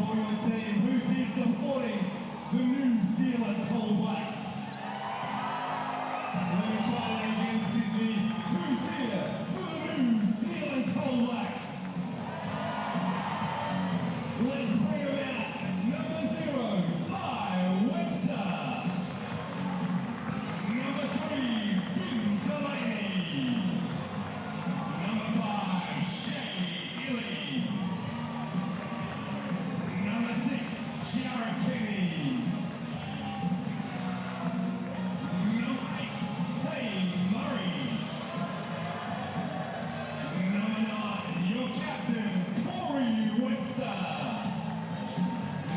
for your team. Who's here supporting the New Zealand All Blacks? Let me try that again, Sydney. Who's here for the New Zealand All Blacks? Let's bring them out. Number 0, Ty Webster. Number 3, Finn Delaney. Number 5, Shay Ely. Number 6, Jared Kenny. Number 8, Tay Murray. Number 9, your captain, Corey Webster.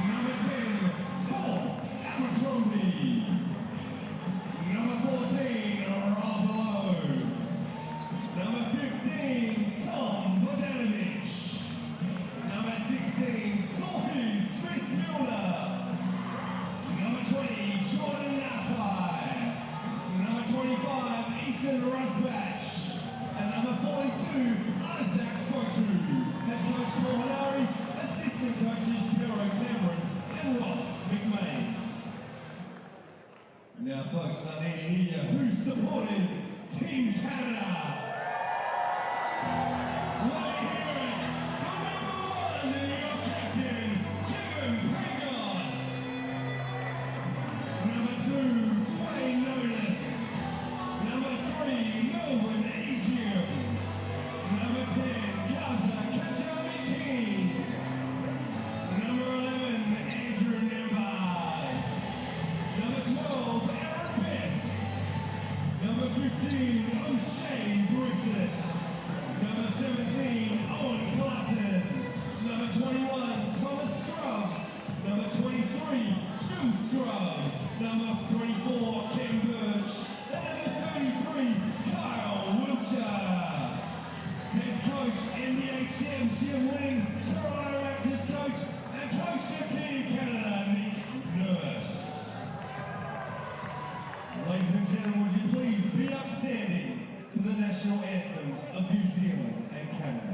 Number 10, Tom Abercrombie. Number 14, Rob Lowe. Number 15, Tom Vodanovich. Number 16, Toby Smith-Milner. Number 20, Jordan Natai. Number 25, Ethan Rusbach. And number 42, Isaac Fotu. Head coach Paul Hillary, assistant coaches Pero Cameron and Ross McMains. Now folks, I need to hear who's supporting Team Canada. Let me hear it from number 1, your captain, Kevin Pangos. Number 2, Dwayne Notice. Number 3, Melvin Agium. Number 10, Gaza Kachamiki. Number 11, Andrew Nembard. Number 12, Aaron Best. Number 15, O'Shea Brissett. Number 17, Owen Klassen. Number 21, Thomas Scrub. Number 23, Jim Scrub. Number 24, Ken Birch. And number 33, Kyle Wiltshire. Head coach, NBHM, Jim Wing, Toronto Raptors coach, and coach of Team Canada, Nick Nurse. Ladies and gentlemen, would you please be upstanding for the national anthems of New Zealand and Canada?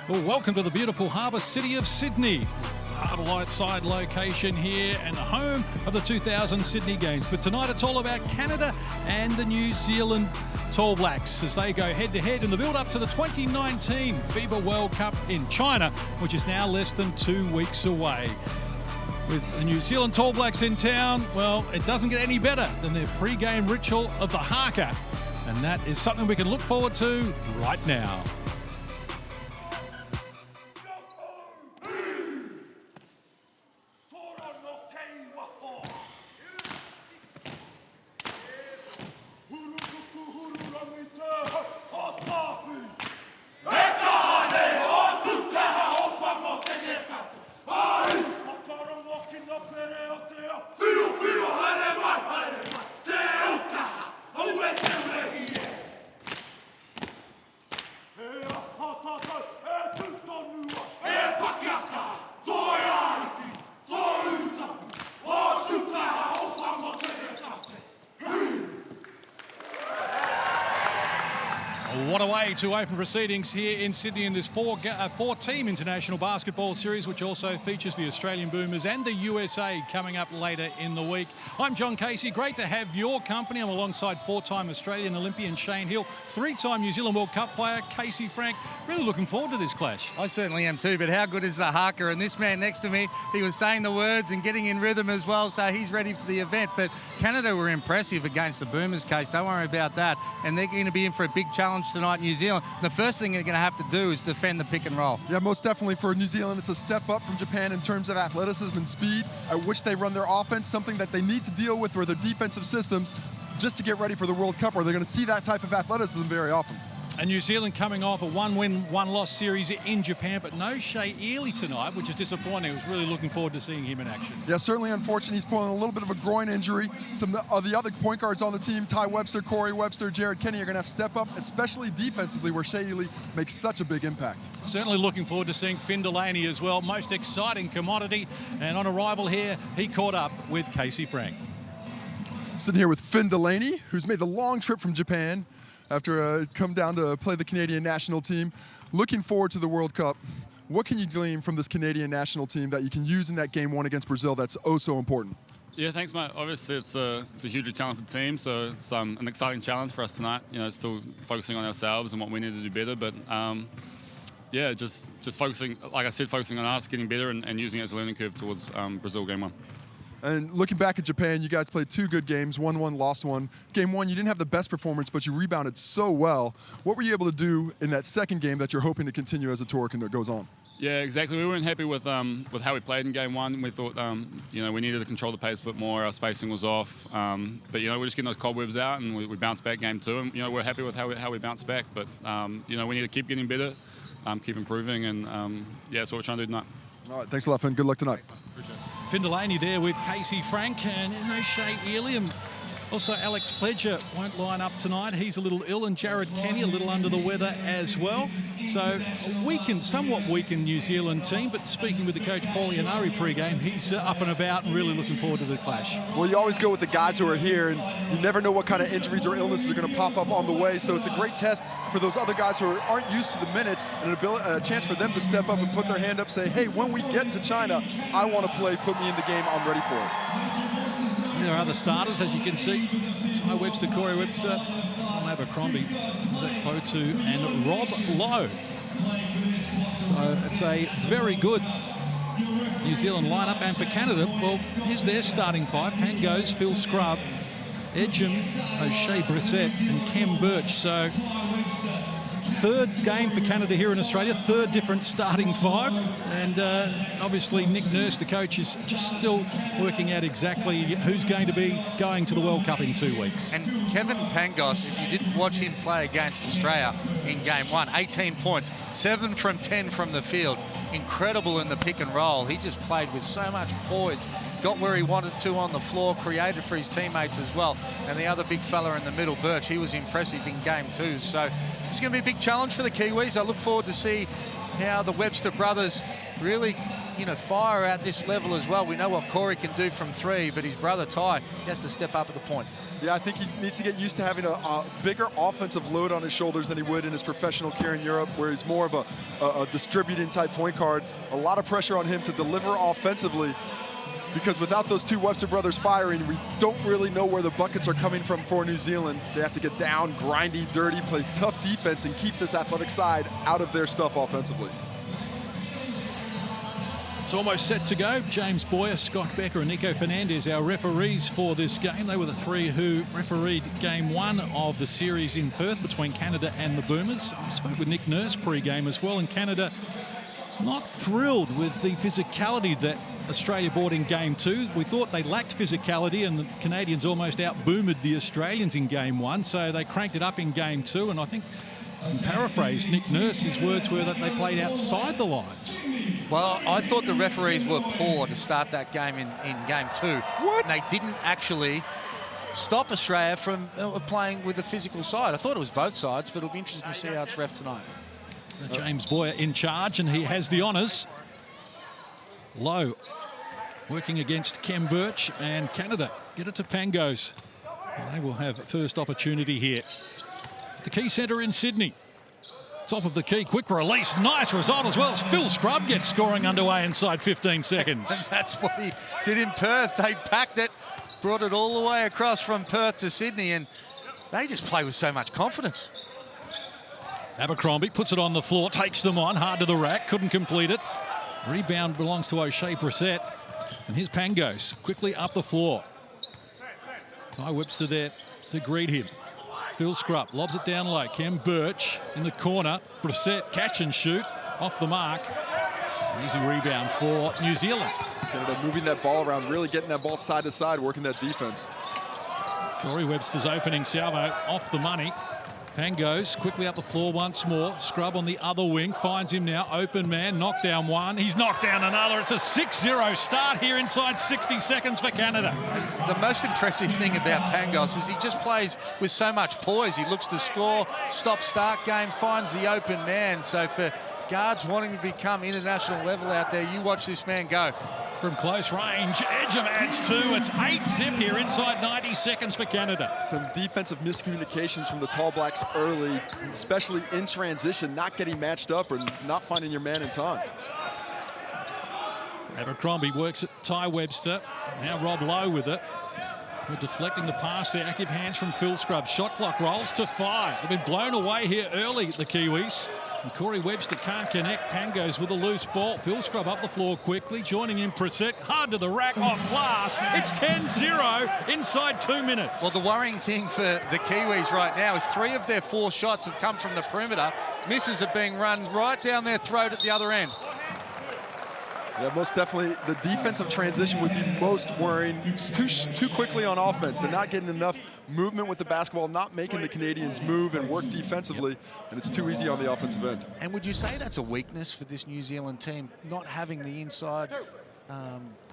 Well, welcome to the beautiful harbour city of Sydney. Harbour side location here and the home of the 2000 Sydney Games. But tonight it's all about Canada and the New Zealand Tall Blacks as they go head-to-head in the build-up to the 2019 FIBA World Cup in China, which is now less than 2 weeks away. With the New Zealand Tall Blacks in town, well, it doesn't get any better than their pre-game ritual of the haka. And that is something we can look forward to right now. What a way to open proceedings here in Sydney in this four-team international basketball series, which also features the Australian Boomers and the USA coming up later in the week. I'm John Casey. Great to have your company. I'm alongside four-time Australian Olympian Shane Hill, three-time New Zealand World Cup player Casey Frank. Really looking forward to this clash. I certainly am too, but how good is the haka? And this man next to me, he was saying the words and getting in rhythm as well, so he's ready for the event. But Canada were impressive against the Boomers, Case. Don't worry about that. And they're going to be in for a big challenge tonight, New Zealand. The first thing they're going to have to do is defend the pick and roll. Yeah, most definitely for New Zealand, it's a step up from Japan in terms of athleticism and speed at which they run their offense, something that they need to deal with for their defensive systems just to get ready for the World Cup, where they're going to see that type of athleticism very often. And New Zealand coming off a one-win, one-loss series in Japan, but no Shea Ely tonight, which is disappointing. I was really looking forward to seeing him in action. Yeah, certainly unfortunate. He's pulling a little bit of a groin injury. Some of the other point guards on the team, Ty Webster, Corey Webster, Jared Kenny, are going to have to step up, especially defensively, where Shea Ely makes such a big impact. Certainly looking forward to seeing Finn Delaney as well. Most exciting commodity. And on arrival here, he caught up with Casey Frank. Sitting here with Finn Delaney, who's made the long trip from Japan after come down to play the Canadian national team. Looking forward to the World Cup. What can you glean from this Canadian national team that you can use in that game one against Brazil that's oh so important? Yeah, thanks, mate. Obviously, it's a hugely talented team, so it's an exciting challenge for us tonight. You know, still focusing on ourselves and what we need to do better, but yeah, just focusing, like I said, focusing on us, getting better and using it as a learning curve towards Brazil game one. And looking back at Japan, you guys played 2 good games, won one, lost one. Game 1, you didn't have the best performance, but you rebounded so well. What were you able to do in that second game that you're hoping to continue as the tour goes on? Yeah, exactly. We weren't happy with how we played in game 1. We thought, you know, we needed to control the pace a bit more. Our spacing was off. But, you know, we're just getting those cobwebs out, and we bounced back game 2. And, you know, we're happy with how we bounced back. But, you know, we need to keep getting better, keep improving, and, yeah, that's what we're trying to do tonight. All right, thanks a lot, Finn. Good luck tonight. Thanks, appreciate it. Finn Delaney there with Casey Frank, and no Shea Ely. Also, Alex Pledger won't line up tonight. He's a little ill, and Jared Kenny a little under the weather as well. So a somewhat weakened New Zealand team, but speaking with the coach, Paul Ianari, pre-game, he's up and about and really looking forward to the clash. Well, you always go with the guys who are here, and you never know what kind of injuries or illnesses are going to pop up on the way. So it's a great test for those other guys who aren't used to the minutes, and a chance for them to step up and put their hand up, say, hey, when we get to China, I want to play, put me in the game, I'm ready for it. There are other starters, as you can see. Ty Webster, Corey Webster, Tom Abercrombie, Zach Fotu, and Rob Lowe. So it's a very good New Zealand lineup. And for Canada, well, here's their starting five. Pangos, Phil Scrubb, Edgem, O'Shea Brissett, and Kem Birch. So third game for Canada here in Australia, third different starting five. And obviously Nick Nurse, the coach, is just still working out exactly who's going to be going to the World Cup in 2 weeks. And Kevin Pangos, if you didn't watch him play against Australia in game one, 18 points, 7 from 10 from the field. Incredible in the pick and roll. He just played with so much poise, got where he wanted to on the floor, created for his teammates as well. And the other big fella in the middle, Birch, he was impressive in game two. So it's going to be a big challenge for the Kiwis. I look forward to see how the Webster brothers really, fire at this level as well. We know what Corey can do from three, but his brother Ty, he has to step up at the point. Yeah, I think he needs to get used to having a bigger offensive load on his shoulders than he would in his professional career in Europe, where he's more of a distributing type point guard. A lot of pressure on him to deliver offensively, because without those two Webster brothers firing, we don't really know where the buckets are coming from for New Zealand. They have to get down, grindy, dirty, play tough defense, and keep this athletic side out of their stuff offensively. It's almost set to go. James Boyer, Scott Becker, and Nico Fernandez, our referees for this game. They were the three who refereed game one of the series in Perth between Canada and the Boomers. I spoke with Nick Nurse pre-game as well, and Canada not thrilled with the physicality that Australia brought in game two. We thought they lacked physicality, and the Canadians almost out-boomered the Australians in game one, so they cranked it up in game two, and I think, and paraphrase Nick Nurse, his words were that they played outside the lines. Well, I thought the referees were poor to start that game in game two. What? And they didn't actually stop Australia from playing with the physical side. I thought it was both sides, but it'll be interesting to see how it's ref tonight. James Boyer in charge, and he has the honours. Low working against Kem Birch, and Canada get it to Pangos. They will have first opportunity here. The Key Centre in Sydney. Top of the key, quick release, nice result as well as Phil Scrubb gets scoring underway inside 15 seconds. And that's what he did in Perth. They packed it, brought it all the way across from Perth to Sydney, and they just play with so much confidence. Abercrombie puts it on the floor, takes them on, hard to the rack, couldn't complete it. Rebound belongs to O'Shea Brissett, and here's Pangos quickly up the floor. Ty Webster there to greet him. Phil Scrubb lobs it down low. Kem Birch in the corner. Brissett catch and shoot off the mark. Easy rebound for New Zealand. Canada moving that ball around, really getting that ball side to side, working that defense. Corey Webster's opening salvo off the money. Pangos quickly up the floor once more. Scrubb on the other wing, finds him now. Open man, knocked down one. He's knocked down another. It's a 6-0 start here inside 60 seconds for Canada. The most impressive thing about Pangos is he just plays with so much poise. He looks to score, stop-start game, finds the open man. So for guards wanting to become international level out there, you watch this man go. From close range, Edgem adds two. It's 8-zip here inside 90 seconds for Canada. Some defensive miscommunications from the Tall Blacks early, especially in transition, not getting matched up or not finding your man in time. Abercrombie works at Ty Webster. Now Rob Lowe with it. We're deflecting the pass there. Active hands from Phil Scrubb. Shot clock rolls to 5. They've been blown away here early, the Kiwis. And Corey Webster can't connect. Pangos with a loose ball. Phil Scrubb up the floor quickly. Joining in Brissett. Hard to the rack off glass. It's 10-0 inside 2 minutes. Well, the worrying thing for the Kiwis right now is 3 of their 4 shots have come from the perimeter. Misses are being run right down their throat at the other end. Yeah, most definitely the defensive transition would be most worrying. It's too quickly on offense. They're not getting enough movement with the basketball, not making the Canadians move and work defensively, and it's too easy on the offensive end. And would you say that's a weakness for this New Zealand team, not having the inside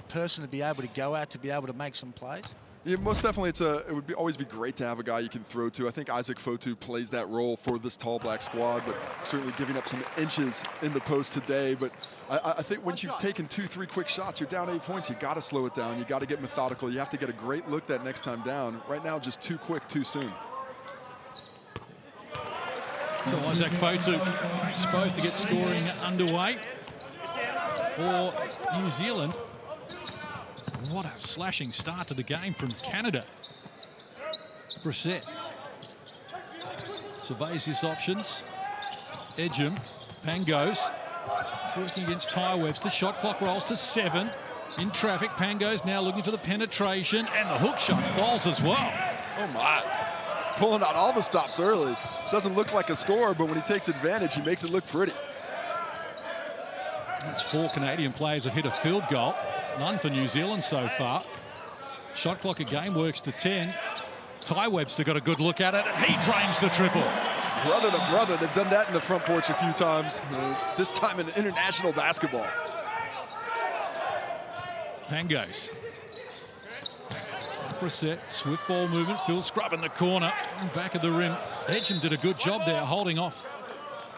person to be able to go at, to be able to make some plays? Yeah, most definitely. It would always be great to have a guy you can throw to. I think Isaac Fotu plays that role for this Tall Black squad, but certainly giving up some inches in the post today. But I think once you've taken 2-3 quick shots, you're down 8 points. You got to slow it down. You got to get methodical. You have to get a great look that next time down. Right now, just too quick, too soon. So Isaac Fotu makes both to get scoring underway for New Zealand. What a slashing start to the game from Canada. Brissett surveys his options. Edgem, Pangos working against Ty Webster. Shot clock rolls to 7. In traffic, Pangos now looking for the penetration, and the hook shot falls as well. Oh my. Pulling out all the stops early. Doesn't look like a score, but when he takes advantage, he makes it look pretty. That's 4 Canadian players have hit a field goal. None for New Zealand so far. Shot clock again works to 10. Ty Webster got a good look at it, and he drains the triple. Brother to brother, they've done that in the front porch a few times. This time in international basketball. Pangos. Brissett, swift ball movement. Phil Scrubb in the corner, and back of the rim. Edgem did a good job there, holding off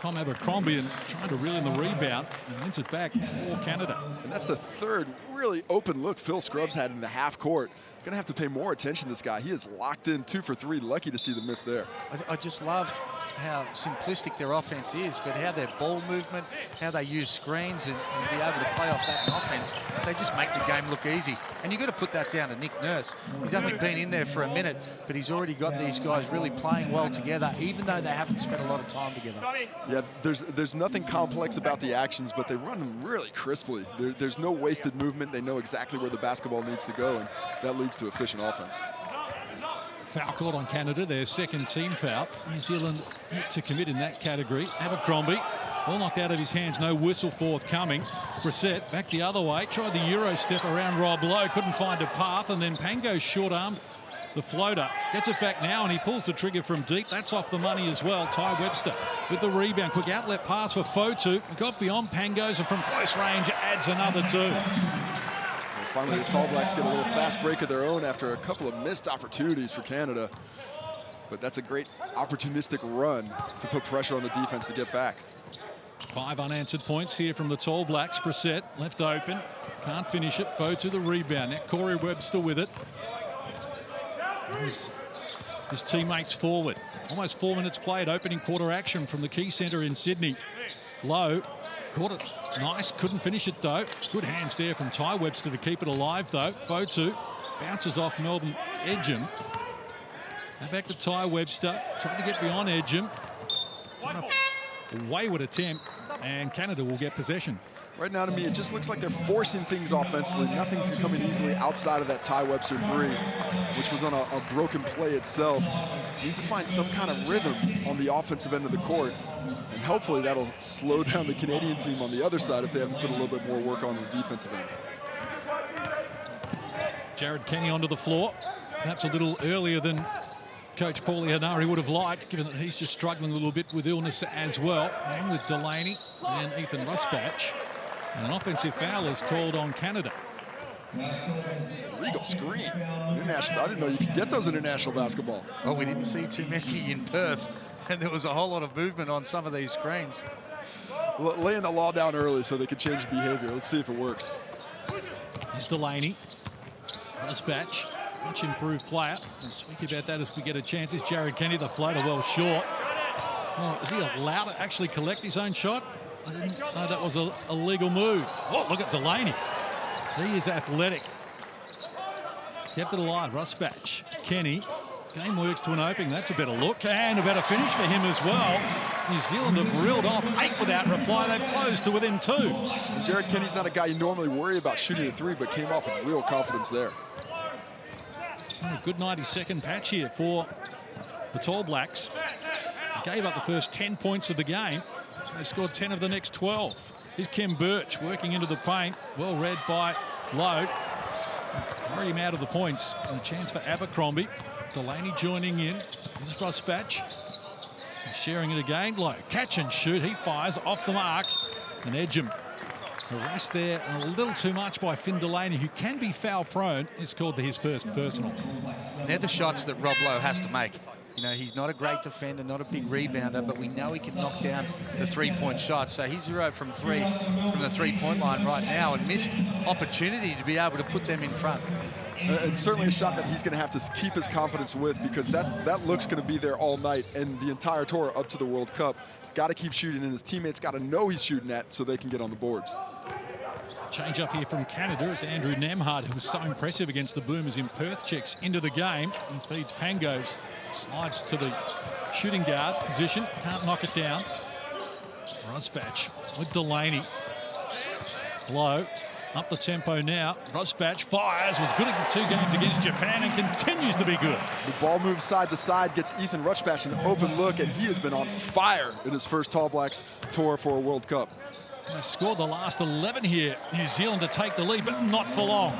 Tom Abercrombie and trying to reel in the rebound, and wins it back for Canada. And that's the third really open look Phil Scrubbs had in the half court. Gonna have to pay more attention to this guy. He is locked in 2 for 3. Lucky to see the miss there. I just love how simplistic their offense is, but how their ball movement, how they use screens and be able to play off that in offense, they just make the game look easy. And you've got to put that down to Nick Nurse. He's only been in there for a minute, but he's already got these guys really playing well together, even though they haven't spent a lot of time together. Yeah, there's nothing complex about the actions, but they run them really crisply. There's no wasted movement. They know exactly where the basketball needs to go, and that leads to efficient offense. Foul called on Canada, their second team foul. New Zealand yet to commit in that category. Abercrombie, all knocked out of his hands, no whistle forthcoming. Brissett back the other way, tried the Euro step around Rob Lowe, couldn't find a path, and then Pango's short arm, the floater, gets it back now, and he pulls the trigger from deep. That's off the money as well. Ty Webster with the rebound. Quick outlet pass for Fotu. Got beyond Pangos, and from close range adds another 2. Finally, the Tall Blacks get a little fast break of their own after a couple of missed opportunities for Canada. But that's a great opportunistic run to put pressure on the defense to get back. 5 unanswered points here from the Tall Blacks. Brissett left open, can't finish it. Fotu the rebound. Now Corey Webster with it. His teammates forward. Almost 4 minutes played. Opening quarter action from the Key Centre in Sydney. Lowe caught it nice, couldn't finish it though. Good hands there from Ty Webster to keep it alive though. Fotu bounces off Melbourne Edgem. Now back to Ty Webster, trying to get beyond Edgem. A wayward attempt, and Canada will get possession. Right now, to me, it just looks like they're forcing things offensively. Nothing's coming easily outside of that Ty Webster 3, which was on a broken play itself. You need to find some kind of rhythm on the offensive end of the court, and hopefully that'll slow down the Canadian team on the other side if they have to put a little bit more work on the defensive end. Jared Kenny onto the floor, perhaps a little earlier than Coach Paulie Hanari would have liked, given that he's just struggling a little bit with illness as well. And with Delaney and Ethan Rusbatch. And an offensive foul is called on Canada. Legal screen. International. I didn't know you could get those in international basketball. Well, we didn't see too many in Perth, and there was a whole lot of movement on some of these screens. Laying the law down early so they could change behavior. Let's see if it works. Here's Delaney. Rusbatch, much improved player. We'll speak about that as we get a chance. It's Jared Kenny, the floater, well short. Oh, is he allowed to actually collect his own shot? I didn't know that was a legal move. Oh, look at Delaney. He is athletic. Kept it alive. Rusbatch. Kenny. Game works to an opening. That's a better look and a better finish for him as well. New Zealand have reeled off 8 without reply. They've closed to within 2. And Jared Kenny's not a guy you normally worry about shooting a 3, but came off with real confidence there. A good 90-second patch here for the Tall Blacks. They gave up the first 10 points of the game. They scored 10 of the next 12. Here's Kem Birch working into the paint. Well read by Lowe. Hurry him out of the points. And a chance for Abercrombie. Delaney joining in. Here's Rusbatch. Sharing it again. Lowe, catch and shoot. He fires off the mark. And Edgem Harassed there a little too much by Finn Delaney, who can be foul prone. It's called his first personal. They're the shots that Rob Lowe has to make. You know, he's not a great defender, not a big rebounder, but we know he can knock down the three-point shot. So he's 0 from 3 from the three-point line right now, and missed opportunity to be able to put them in front. And certainly a shot that he's going to have to keep his confidence with, because that look's going to be there all night and the entire tour up to the World Cup. Got to keep shooting, and his teammates got to know he's shooting at so they can get on the boards. Change up here from Canada as Andrew Nemhard, who was so impressive against the Boomers in Perth, checks into the game and feeds Pangos. Slides to the shooting guard position, can't knock it down. Rosbach with Delaney. Low, up the tempo now. Rosbach fires, was good in 2 games against Japan and continues to be good. The ball moves side to side, gets Ethan Rutschbach an open look, and he has been on fire in his first Tall Blacks tour for a World Cup. They scored the last 11 here. New Zealand to take the lead, but not for long.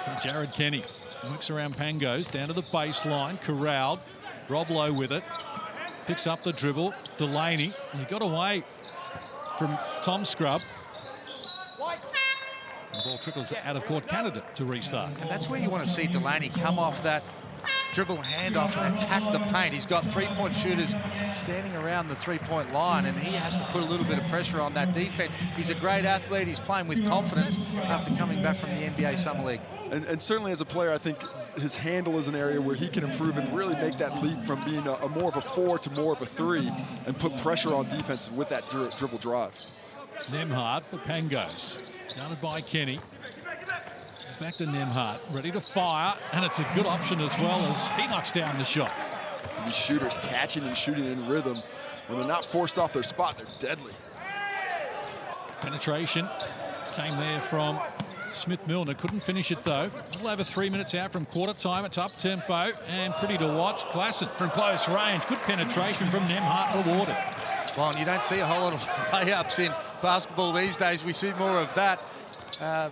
And Jared Kenny works around Pangos, down to the baseline, corralled. Rob Lowe with it. Picks up the dribble. Delaney, and he got away from Tom Scrub. The ball trickles out of court. Canada to restart. And that's where you want to see Delaney come off that dribble handoff and attack the paint. He's got three-point shooters standing around the three-point line, and he has to put a little bit of pressure on that defense. He's a great athlete. He's playing with confidence after coming back from the NBA Summer League. And certainly as a player, I think his handle is an area where he can improve and really make that leap from being a more of a 4 to more of a 3 and put pressure on defense with that dribble drive. Nemhard for Pangos. Guarded by Kenny. Back to Nemhard, ready to fire, and it's a good option as well as he knocks down the shot. These shooters catching and shooting in rhythm. When they're not forced off their spot, they're deadly. Penetration came there from Smith-Milner, couldn't finish it though. A little over 3 minutes out from quarter time. It's up tempo and pretty to watch. Klassen from close range. Good penetration from Nemhard, rewarded. Well, and you don't see a whole lot of layups in basketball these days. We see more of that.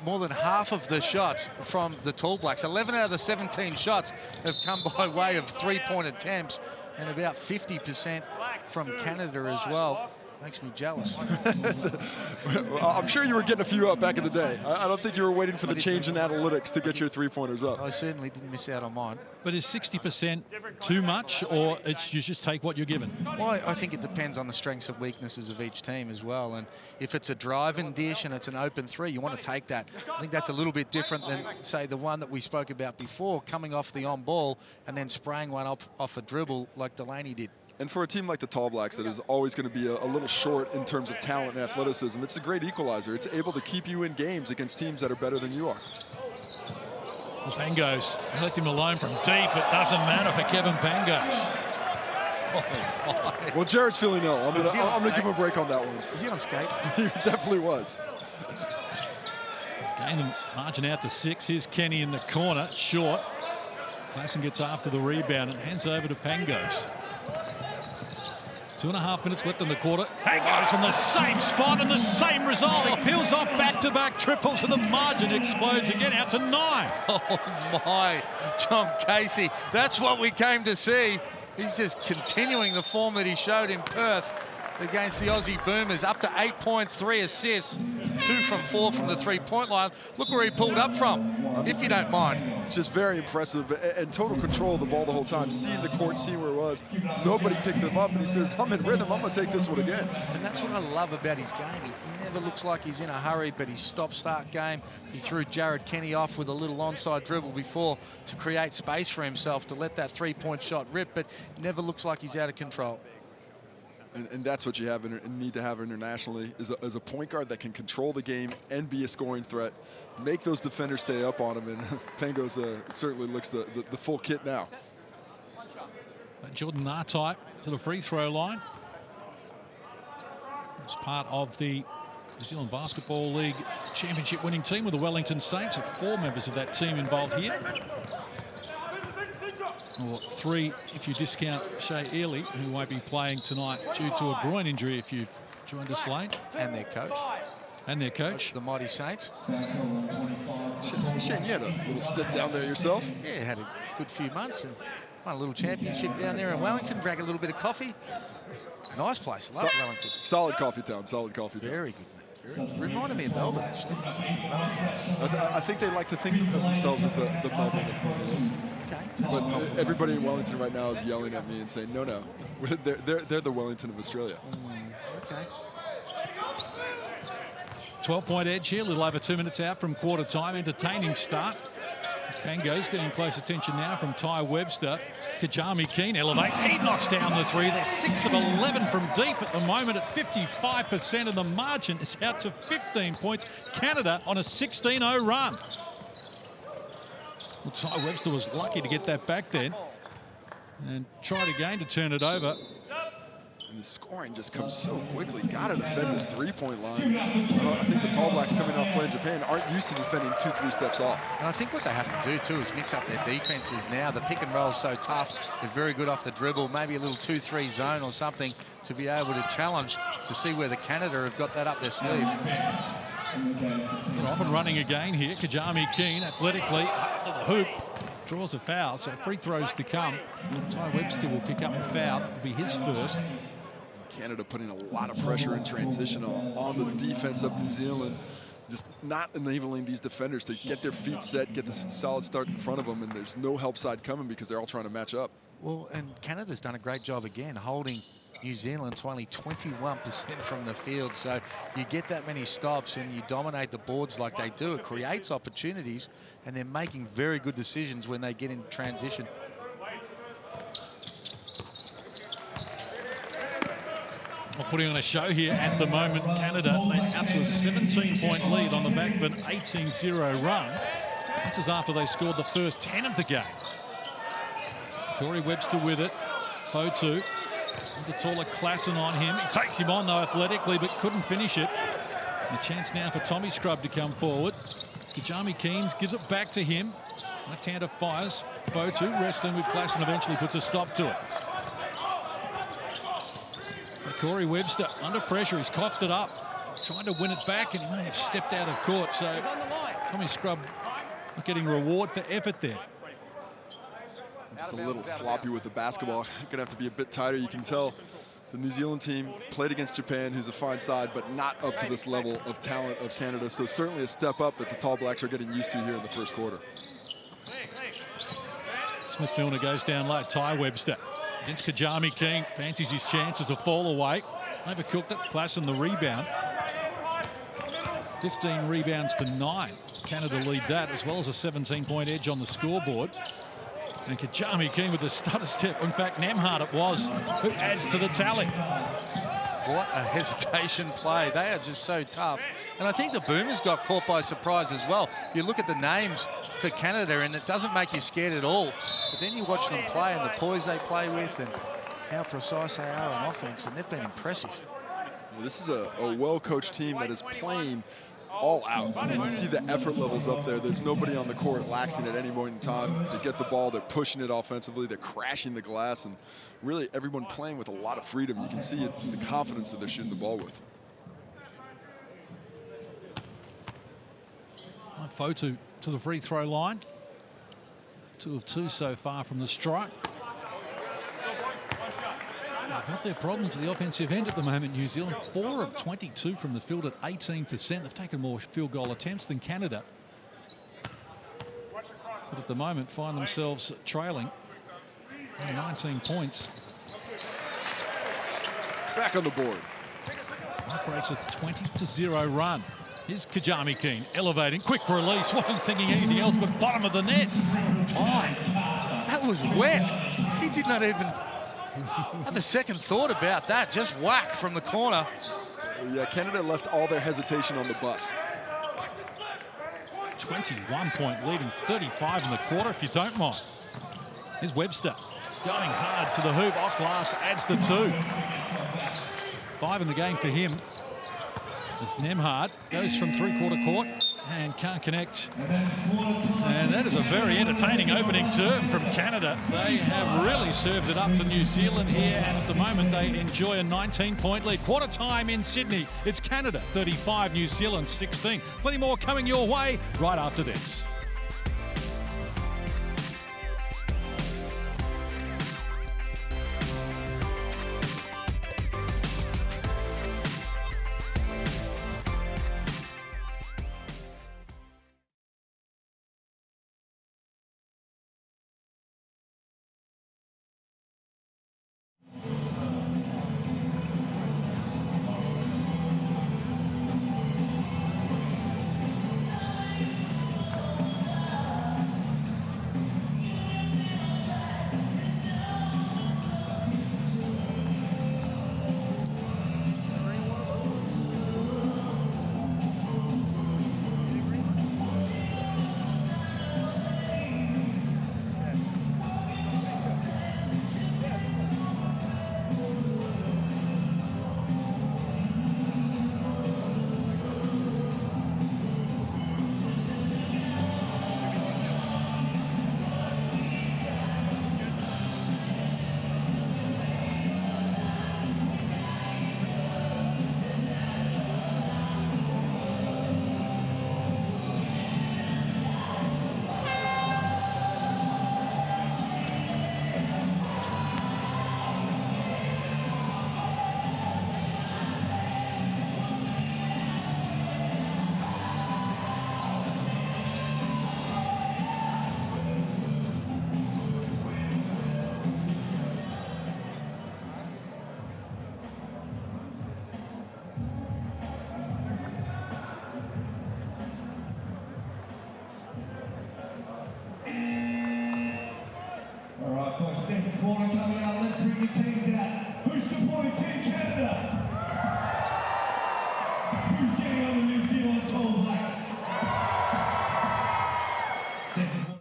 More than half of the shots from the Tall Blacks. 11 out of the 17 shots have come by way of three-point attempts, and about 50% from Canada as well. Makes me jealous. Well, I'm sure you were getting a few up back in the day. I don't think you were waiting for the change in analytics to get your three-pointers up. I certainly didn't miss out on mine. But is 60% too much, or you just take what you're given? Well, I think it depends on the strengths and weaknesses of each team as well. And if it's a drive-in dish and it's an open 3, you want to take that. I think that's a little bit different than, say, the one that we spoke about before, coming off the on-ball and then spraying one off a dribble like Delaney did. And for a team like the Tall Blacks that is always going to be a little short in terms of talent and athleticism, it's a great equalizer. It's able to keep you in games against teams that are better than you are. Well, Pangos left him alone from deep. It doesn't matter for Kevin Pangos. Oh, well, Jared's feeling ill. I'm going to give him a break on that one. Was he on skates? He definitely was. Gain the margin out to 6. Here's Kenny in the corner, short. Klassen gets after the rebound and hands over to Pangos. 2.5 minutes left in the quarter. Pangos from the same spot and the same result. He peels off back-to-back triples and the margin explodes again out to 9. Oh my, John Casey. That's what we came to see. He's just continuing the form that he showed in Perth against the Aussie Boomers. Up to 8 points, 3 assists, 2 from 4 from the three-point line. Look where he pulled up from, if you don't mind. Just very impressive and total control of the ball the whole time. Seeing the court, seeing where it was. Nobody picked him up, and he says, I'm in rhythm. I'm going to take this one again. And that's what I love about his game. He never looks like he's in a hurry, but his stop-start game, he threw Jared Kenny off with a little onside dribble before to create space for himself to let that three-point shot rip, but never looks like he's out of control. And that's what you have and need to have internationally is a point guard that can control the game and be a scoring threat. Make those defenders stay up on him, and Pangos certainly looks the full kit now. Jordan Nartype to the free throw line. As part of the New Zealand Basketball League championship winning team with the Wellington Saints. 4 members of that team involved here. Or 3 if you discount Shea Earley, who won't be playing tonight due to a groin injury if you've joined us late. And their coach. And their coach. The mighty Saints. Shane, you had a little stint down there yourself. Yeah, had a good few months and Won a little championship down there in Wellington, drank a little bit of coffee. Nice place, love Wellington. Solid coffee town, solid coffee town. Very good, mate. Reminded me of Melbourne, actually. I think they like to think of themselves as the Melbourne of New Zealand. Okay. But everybody in Wellington right now is yelling at me and saying, no, they're the Wellington of Australia. Okay. 12-point edge here, a little over 2 minutes out from quarter time. Entertaining start. Pango's getting close attention now from Ty Webster. Kajami Keane elevates. He knocks down the three. They're 6 of 11 from deep at the moment at 55%, and the margin is out to 15 points. Canada on a 16-0 run. Well, Ty Webster was lucky to get that back then and tried again to turn it over. And the scoring just comes so quickly. Got to defend this three-point line. I think the Tall Blacks coming off playing Japan aren't used to defending 2-3 steps off. And I think what they have to do too is mix up their defenses now. The pick and roll is so tough. They're very good off the dribble. Maybe a little 2-3 zone or something to be able to challenge to see whether Canada have got that up their sleeve. They're off and running again here. Kajami Keane athletically up to the hoop. Draws a foul, so free throws to come. Ty Webster will pick up the foul. It'll be his first. Canada putting a lot of pressure in transition on the defense of New Zealand. Just not enabling these defenders to get their feet set, get the solid start in front of them, and there's no help side coming because they're all trying to match up. Well, and Canada's done a great job again, holding New Zealand to only 21% from the field. So you get that many stops and you dominate the boards like they do. It creates opportunities, and they're making very good decisions when they get in transition. Well, putting on a show here at the moment. Canada, they're out to a 17-point lead on the back of an 18-0 run. This is after they scored the first 10 of the game. Corey Webster with it. Fotu. The taller Klassen on him. He takes him on, though, athletically, but couldn't finish it. And a chance now for Tommy Scrub to come forward. Kajami Keane gives it back to him. Left-hander fires. Fotu wrestling with Klassen eventually puts a stop to it. Corey Webster under pressure, he's coughed it up, trying to win it back, and he may have stepped out of court. So Tommy Scrub not getting reward for effort there. Just a little sloppy with the basketball. Gonna have to be a bit tighter. You can tell the New Zealand team played against Japan, who's a fine side, but not up to this level of talent of Canada. So certainly a step up that the Tall Blacks are getting used to here in the first quarter. Smith-Milner goes down low. Ty Webster against Kajami Keane. Fancies his chances to fall away. Overcooked it. Klassen the rebound. 15 rebounds to 9. Canada lead that, as well as a 17-point edge on the scoreboard. And Kajami Keane with the stutter step. In fact, Nemhard it was who adds to the tally. What a hesitation play. They are just so tough. And I think the Boomers got caught by surprise as well. You look at the names for Canada and it doesn't make you scared at all. But then you watch them play and the poise they play with and how precise they are on offense, and they've been impressive. Well, this is a well-coached team that is playing all out. I mean, you see the effort levels up there. There's nobody on the court laxing at any point in time. They get the ball, they're pushing it offensively, they're crashing the glass, and really everyone playing with a lot of freedom. You can see it in the confidence that they're shooting the ball with. Fotu to the free throw line. 2 of 2 so far from the stripe. Not their problems at the offensive end at the moment, New Zealand. 4 of 22 from the field at 18%. They've taken more field goal attempts than Canada. But at the moment find themselves trailing 19 points. Back on the board. That breaks a 20-0 run. Here's Kajami Keane elevating, quick release, wasn't thinking anything else but bottom of the net. My, that was wet. He did not even have a second thought about that. Just whack from the corner. Yeah, Canada left all their hesitation on the bus. 21-point lead and 35 in the quarter, if you don't mind. Here's Webster going hard to the hoop, off glass, adds the 2. 5 in the game for him. As Nemhard goes from three-quarter court and can't connect. And that is a very entertaining opening term from Canada. They have really served it up to New Zealand here, and at the moment they enjoy a 19-point lead. Quarter time in Sydney. It's Canada 35, New Zealand 16. Plenty more coming your way right after this. second quarter coming up. Let's bring the teams out. Who's supporting Team Canada? Who's getting on the New Zealand Tall Blacks? Second quarter.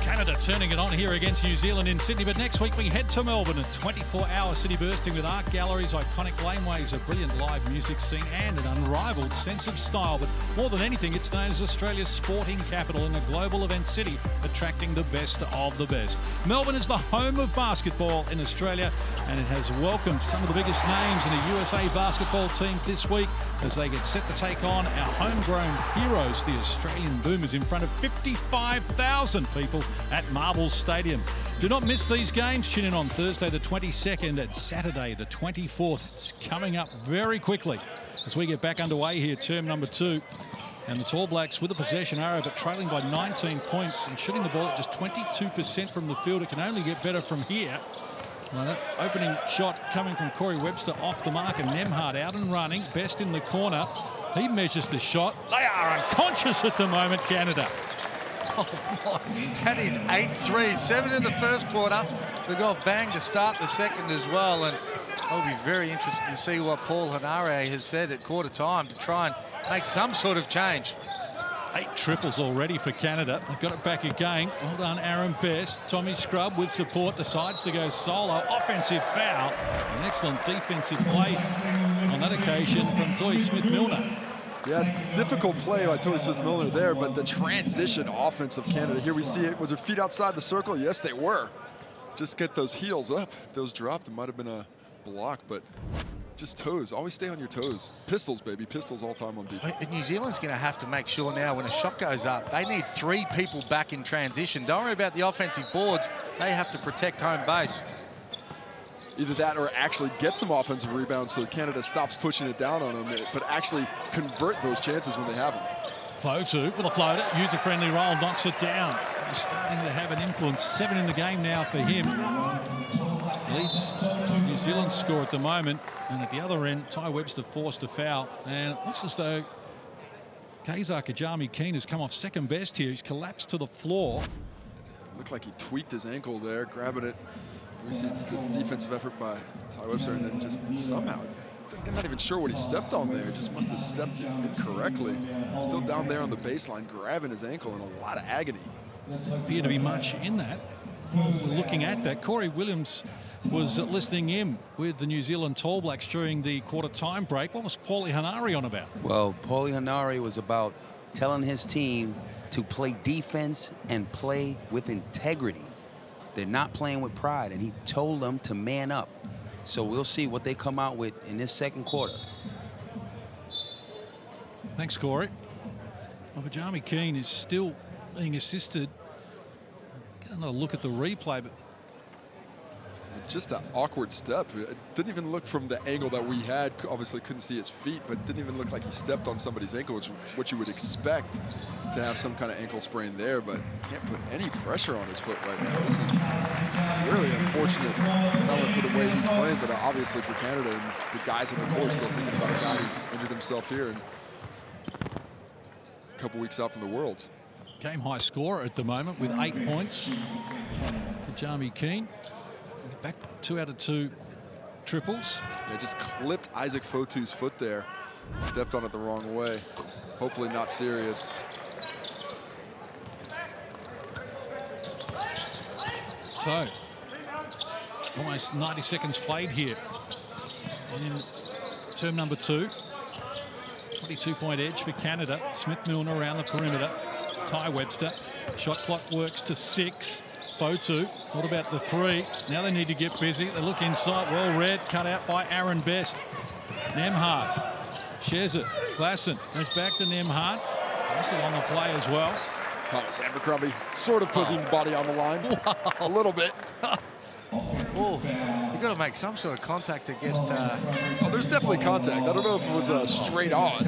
Canada turning it on here against New Zealand in Sydney, but next week we head to Melbourne, a 24-hour city bursting with art galleries, iconic laneways, a brilliant live music scene and an unrivaled sense of style. But more than anything, it's known as Australia's sporting capital and a global event city, attracting the best of the best. Melbourne is the home of basketball in Australia, and it has welcomed some of the biggest names in the USA basketball team this week as they get set to take on our homegrown heroes, the Australian Boomers, in front of 55,000 people at Marvel Stadium. Do not miss these games. Tune in on Thursday the 22nd and Saturday the 24th. It's coming up very quickly as we get back underway here, term number 2. And the Tall Blacks with a possession arrow, but trailing by 19 points and shooting the ball at just 22% from the field. It can only get better from here. Well, that opening shot coming from Corey Webster off the mark, and Nemhard out and running. Best in the corner. He measures the shot. They are unconscious at the moment, Canada. Oh my, that is 8-3, 7 in the first quarter. They've got bang to start the second as well, and I'll be very interested to see what Paul Henare has said at quarter time to try and make some sort of change. 8 triples already for Canada. They've got it back again. Well done, Aaron Best. Tommy Scrubb with support decides to go solo. Offensive foul. An excellent defensive play on that occasion from Toy Smith-Milner. Yeah, difficult play by Toy Smith-Milner there, but the transition offense of Canada. Here we see it. Was her feet outside the circle? Yes, they were. Just get those heels up. If those dropped, it might have been a block, but just toes. Always stay on your toes. Pistols, baby. Pistols all time on defense. New Zealand's going to have to make sure now when a shot goes up, they need 3 people back in transition. Don't worry about the offensive boards. They have to protect home base. Either that or actually get some offensive rebounds so Canada stops pushing it down on them, but actually convert those chances when they have them. Fotu with a floater, user-friendly roll, knocks it down. He's starting to have an influence. 7 in the game now for him. Leads New Zealand's score at the moment. And at the other end, Ty Webster forced a foul. And it looks as though Kazar Kajami-Keen has come off second best here. He's collapsed to the floor. Looked like he tweaked his ankle there, grabbing it. We see the defensive effort by Ty Webster, and then just somehow, I'm not even sure what he stepped on there. Just must have stepped incorrectly. Still down there on the baseline, grabbing his ankle in a lot of agony. Doesn't appear to be much in that. We're looking at that. Corey Williams was listening in with the New Zealand Tall Blacks during the quarter time break. What was Paulie Henare on about? Well, Paulie Henare was about telling his team to play defense and play with integrity. They're not playing with pride, and he told them to man up. So we'll see what they come out with in this second quarter. Thanks, Corey. Well, Kajami-Keen is still being assisted. Get another look at the replay, but It's just an awkward step. It didn't even look from the angle that we had. Obviously couldn't see his feet, but it didn't even look like he stepped on somebody's ankle, which is what you would expect to have some kind of ankle sprain there, but can't put any pressure on his foot right now. This is really unfortunate, not only for the way he's playing, but obviously for Canada and the guys at the court still thinking about a guy who's injured himself here and a couple weeks out from the Worlds. Game high scorer at the moment with 8 points. Kajami-Keen. Back 2 out of 2 triples. They just clipped Isaac Fotu's foot there. Stepped on it the wrong way. Hopefully not serious. So, almost 90 seconds played here in term number 2. 22-point edge for Canada. Smith-Milner around the perimeter. Ty Webster. Shot clock works to 6. Fotu. What about the 3? Now they need to get busy. They look inside. Well read. Cut out by Aaron Best. Nemhard shares it. Glasson goes back to Nemhard. Also on the play as well. Thomas Abercrombie sort of putting body on the line. A little bit. Oh, you've got to make some sort of contact to get... Oh, there's definitely contact. I don't know if it was straight on.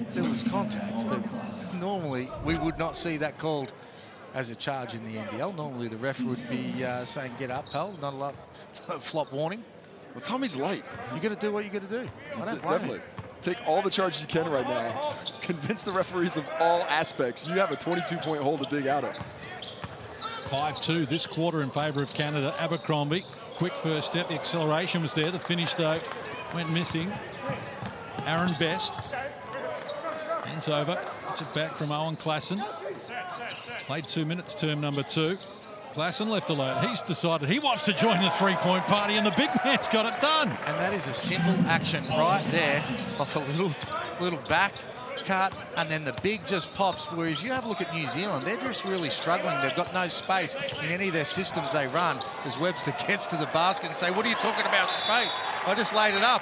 There was contact, but normally we would not see that called as a charge in the NBL. Normally the ref would be saying, get up, pal, not a lot, flop warning. Well, Tommy's light. You got to do what you got to do. I don't blame Definitely. him. take all the charges you can right now. Convince the referees of all aspects. You have a 22-point hole to dig out of. 5-2 this quarter in favour of Canada. Abercrombie, quick first step. The acceleration was there. The finish, though, went missing. Aaron Best. Hands over. Gets it back from Owen Klassen. Played 2 minutes, term number 2. Klassen left alone. He's decided he wants to join the three-point party, and the big man's got it done. And that is a simple action right there off a little back cut, and then the big just pops. Whereas you have a look at New Zealand, they're just really struggling. They've got no space in any of their systems they run. As Webster gets to the basket and say, what are you talking about space? I just laid it up.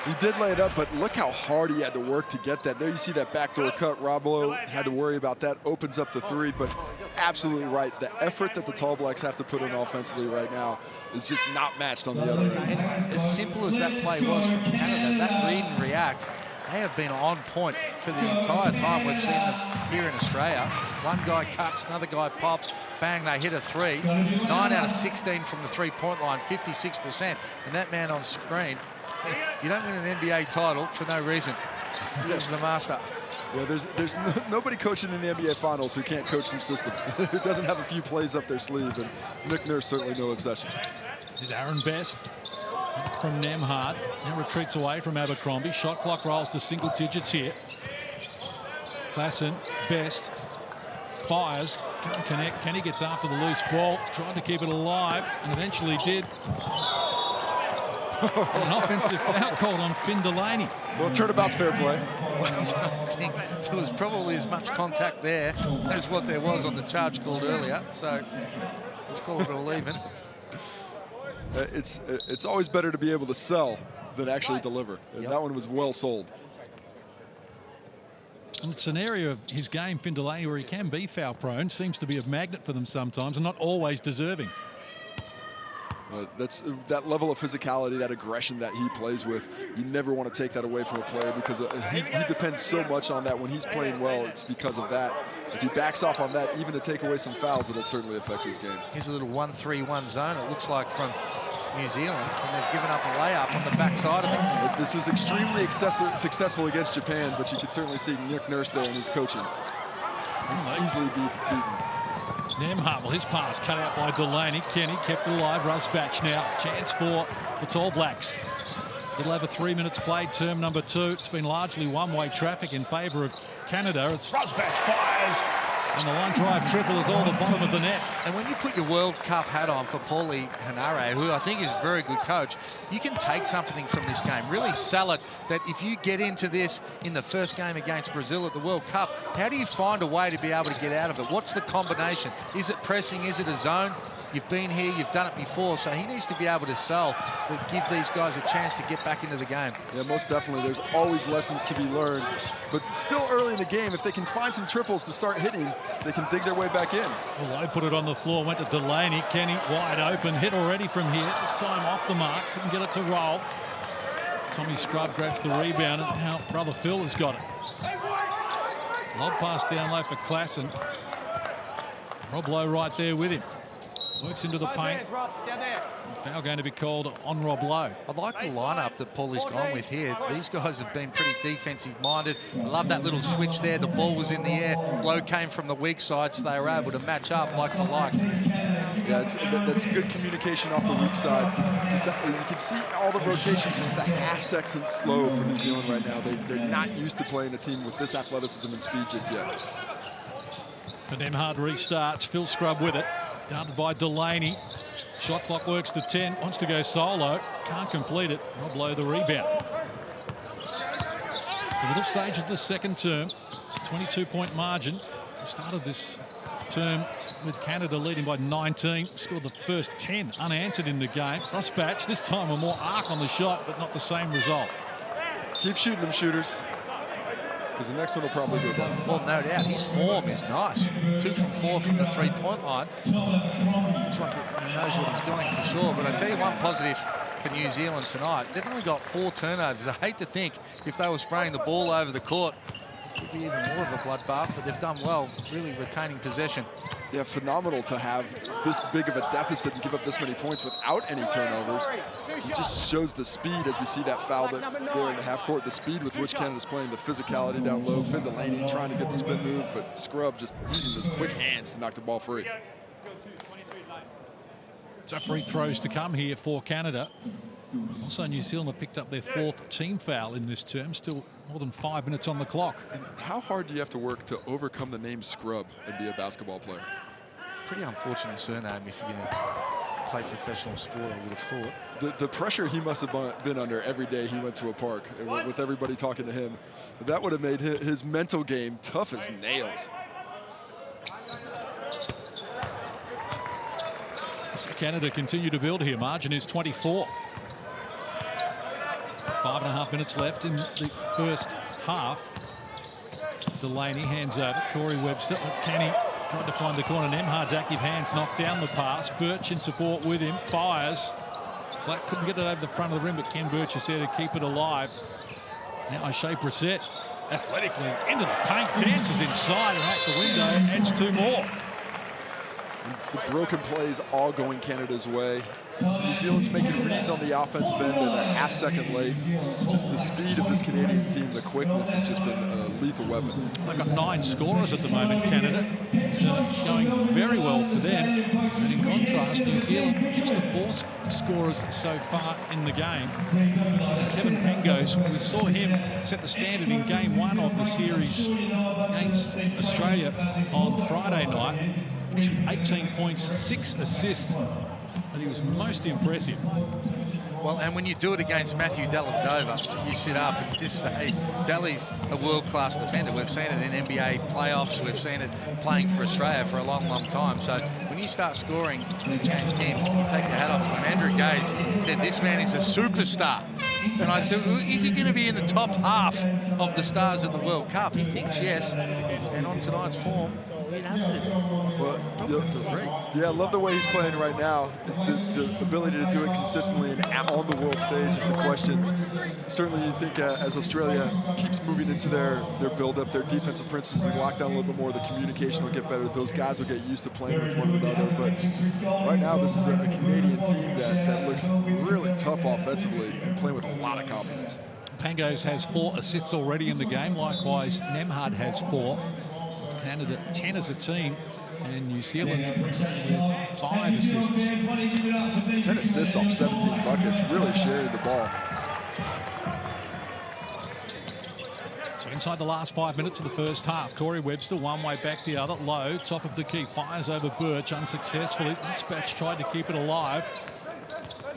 He did lay it up, but look how hard he had to work to get that. There you see that backdoor cut. Roblo had to worry about that. Opens up the three, but absolutely right. The effort that the Tall Blacks have to put in offensively right now is just not matched on the other end. And as simple as that play was from Canada, that read and react, they have been on point for the entire time we've seen them here in Australia. One guy cuts, another guy pops, bang, they hit a three. 9 out of 16 from the three-point line, 56%. And that man on screen, you don't win an NBA title for no reason. He's the master. Yeah, there's nobody coaching in the NBA Finals who can't coach some systems. Who doesn't have a few plays up their sleeve, and Nick Nurse certainly no obsession. Did Aaron Best from Nemhard. Now retreats away from Abercrombie. Shot clock rolls to single digits here. Klassen, Best, fires, can't connect. Kenny gets after the loose ball, tried to keep it alive, and eventually did. An offensive foul called on Finn Delaney. Well, turnabout's fair play. I think there was probably as much contact there as what there was on the charge called earlier. So let's call it all even. It's always better to be able to sell than actually deliver. And that one was well sold. And it's an area of his game, Finn Delaney, where he can be foul prone. Seems to be a magnet for them sometimes and not always deserving. That's that level of physicality, that aggression that he plays with. You never want to take that away from a player because he depends so much on that. When he's playing well, it's because of that. If he backs off on that, even to take away some fouls, it'll certainly affect his game. Here's a little 1-3-1 zone, it looks like, from New Zealand, and they've given up a layup on the backside of it. This was extremely successful against Japan, but you can certainly see Nick Nurse there in his coaching. He's easily beaten. Nemhard, well, his pass cut out by Delaney. Kenny kept it alive. Rusbatch now. Chance for the Tall Blacks. A little over 3 minutes played, term number 2. It's been largely one-way traffic in favour of Canada as Rusbatch fires. And the line drive triple is all the bottom of the net. And when you put your World Cup hat on for Paulie Henare, who I think is a very good coach, you can take something from this game, really sell it, that if you get into this in the first game against Brazil at the World Cup, how do you find a way to be able to get out of it? What's the combination? Is it pressing? Is it a zone? You've been here, you've done it before, so he needs to be able to sell, that give these guys a chance to get back into the game. Yeah, most definitely. There's always lessons to be learned, but still early in the game, if they can find some triples to start hitting, they can dig their way back in. Well, they put it on the floor, went to Delaney. Kenny wide open, hit already from here. This time off the mark, couldn't get it to roll. Tommy Scrub grabs the rebound, and now brother Phil has got it. Lob pass down low for Klassen. Rob Lowe right there with him. Works into the paint. Foul going to be called on Rob Lowe. I like the lineup that Paulie's gone with here. These guys have been pretty defensive-minded. I love that little switch there. The ball was in the air. Lowe came from the weak side, so they were able to match up like for like. Yeah, that's good communication off the weak side. Just that, you can see all the rotations just a half-second slow for New Zealand right now. They're not used to playing a team with this athleticism and speed just yet. The Nemhard restarts. Phil Scrub with it. Guarded by Delaney. Shot clock works to 10. Wants to go solo. Can't complete it. Rob Lowe the rebound. The middle stage of the second term. 22-point margin. We started this term with Canada leading by 19. Scored the first 10 unanswered in the game. Rusbatch this time a more arc on the shot, but not the same result. Keep shooting them, shooters, because the next one will probably go down. Well, no doubt. His form is nice. 2 from 4 from the three-point line. Looks like he knows what he's doing for sure. But I tell you one positive for New Zealand tonight. They've only got 4 turnovers. I hate to think if they were spraying the ball over the court Could be even more of a bloodbath, but they've done well, really retaining possession. Yeah, phenomenal to have this big of a deficit and give up this many points without any turnovers. It just shows the speed as we see that foul there in the half court, the speed with which Canada's playing, the physicality down low. Finn Delaney trying to get the spin move, but Scrub just using those quick hands to knock the ball free. So free throws to come here for Canada. Also, New Zealand have picked up their 4th team foul in this term. Still more than 5 minutes on the clock. And how hard do you have to work to overcome the name Scrub and be a basketball player? Pretty unfortunate surname if you're going to play professional sport, I would have thought. The pressure he must have been under every day he went to a park with everybody talking to him. That would have made his mental game tough as nails. So Canada continue to build here. Margin is 24. 5.5 minutes left in the first half. Delaney hands over. Corey Webster. Kenny tried to find the corner. Nemhard's active hands knocked down the pass. Birch in support with him. Fires. Flack couldn't get it over the front of the rim, but Ken Birch is there to keep it alive. Now Shea Brissett athletically into the paint. Dances inside and out the window. Adds 2 more. The broken plays all going Canada's way. New Zealand's making reads on the offensive end. They're a half-second late. Just the speed of this Canadian team, the quickness has just been a lethal weapon. They've got 9 scorers at the moment, Canada. So going very well for them. And in contrast, New Zealand, just the 4 scorers so far in the game. Kevin Pangos, we saw him set the standard in game 1 of the series against Australia on Friday night. 18 points, 6 assists. And he was most impressive. Well, and when you do it against Matthew Dellavedova, you sit up and just say, Delly's a world-class defender. We've seen it in NBA playoffs. We've seen it playing for Australia for a long, long time. So when you start scoring against him, you take your hat off to him. Andrew Gaze said, this man is a superstar. And I said, well, is he going to be in the top half of the stars of the World Cup? He thinks yes. And on tonight's form, you'd have to. Well, yeah, I love the way he's playing right now. The ability to do it consistently and on the world stage is the question. Certainly, you think as Australia keeps moving into their build-up, their defensive principles will lock down a little bit more. The communication will get better. Those guys will get used to playing with one another. But right now, this is a Canadian team that looks really tough offensively and playing with a lot of confidence. Pangos has 4 assists already in the game. Likewise, Nemhard has 4. Canada 10 as a team, and New Zealand with 5 assists. 10 assists off 17 buckets, really sharing the ball. So inside the last 5 minutes of the first half, Corey Webster one way back the other, low, top of the key, fires over Birch unsuccessfully. Dispatch tried to keep it alive,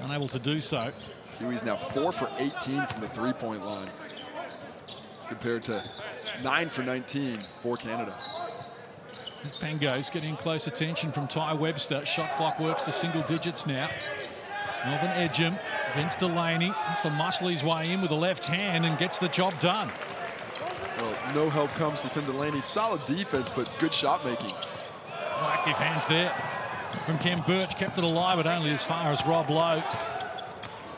unable to do so. Huey's now 4 for 18 from the three-point line, compared to 9 for 19 for Canada. Pangos getting close attention from Ty Webster. Shot clock works to single digits now. Melvin Edgem against Delaney. Wants to muscle his way in with the left hand and gets the job done. Well, no help comes to Finn Delaney. Solid defense, but good shot making. Active hands there from Ken Birch. Kept it alive, but only as far as Rob Lowe,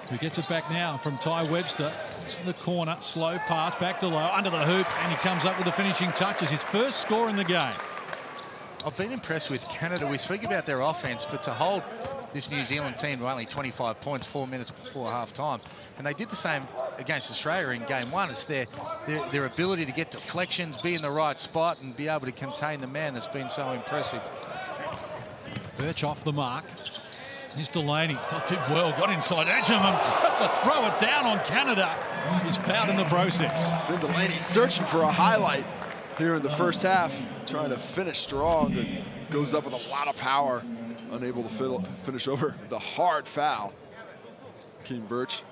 who gets it back now from Ty Webster. It's in the corner, slow pass back to Lowe, under the hoop, and he comes up with the finishing touches. His first score in the game. I've been impressed with Canada. We speak about their offense, but to hold this New Zealand team to only 25 points 4 minutes before half-time, and they did the same against Australia in game 1. It's their ability to get deflections, be in the right spot, and be able to contain the man that's been so impressive. Birch off the mark. Here's Delaney. Oh, did well, got inside Edgem and got to throw it down on Canada. He's fouled in the process. Finn Delaney searching for a highlight here in the first half, trying to finish strong, and goes up with a lot of power, unable to finish over the hard foul. King Birch.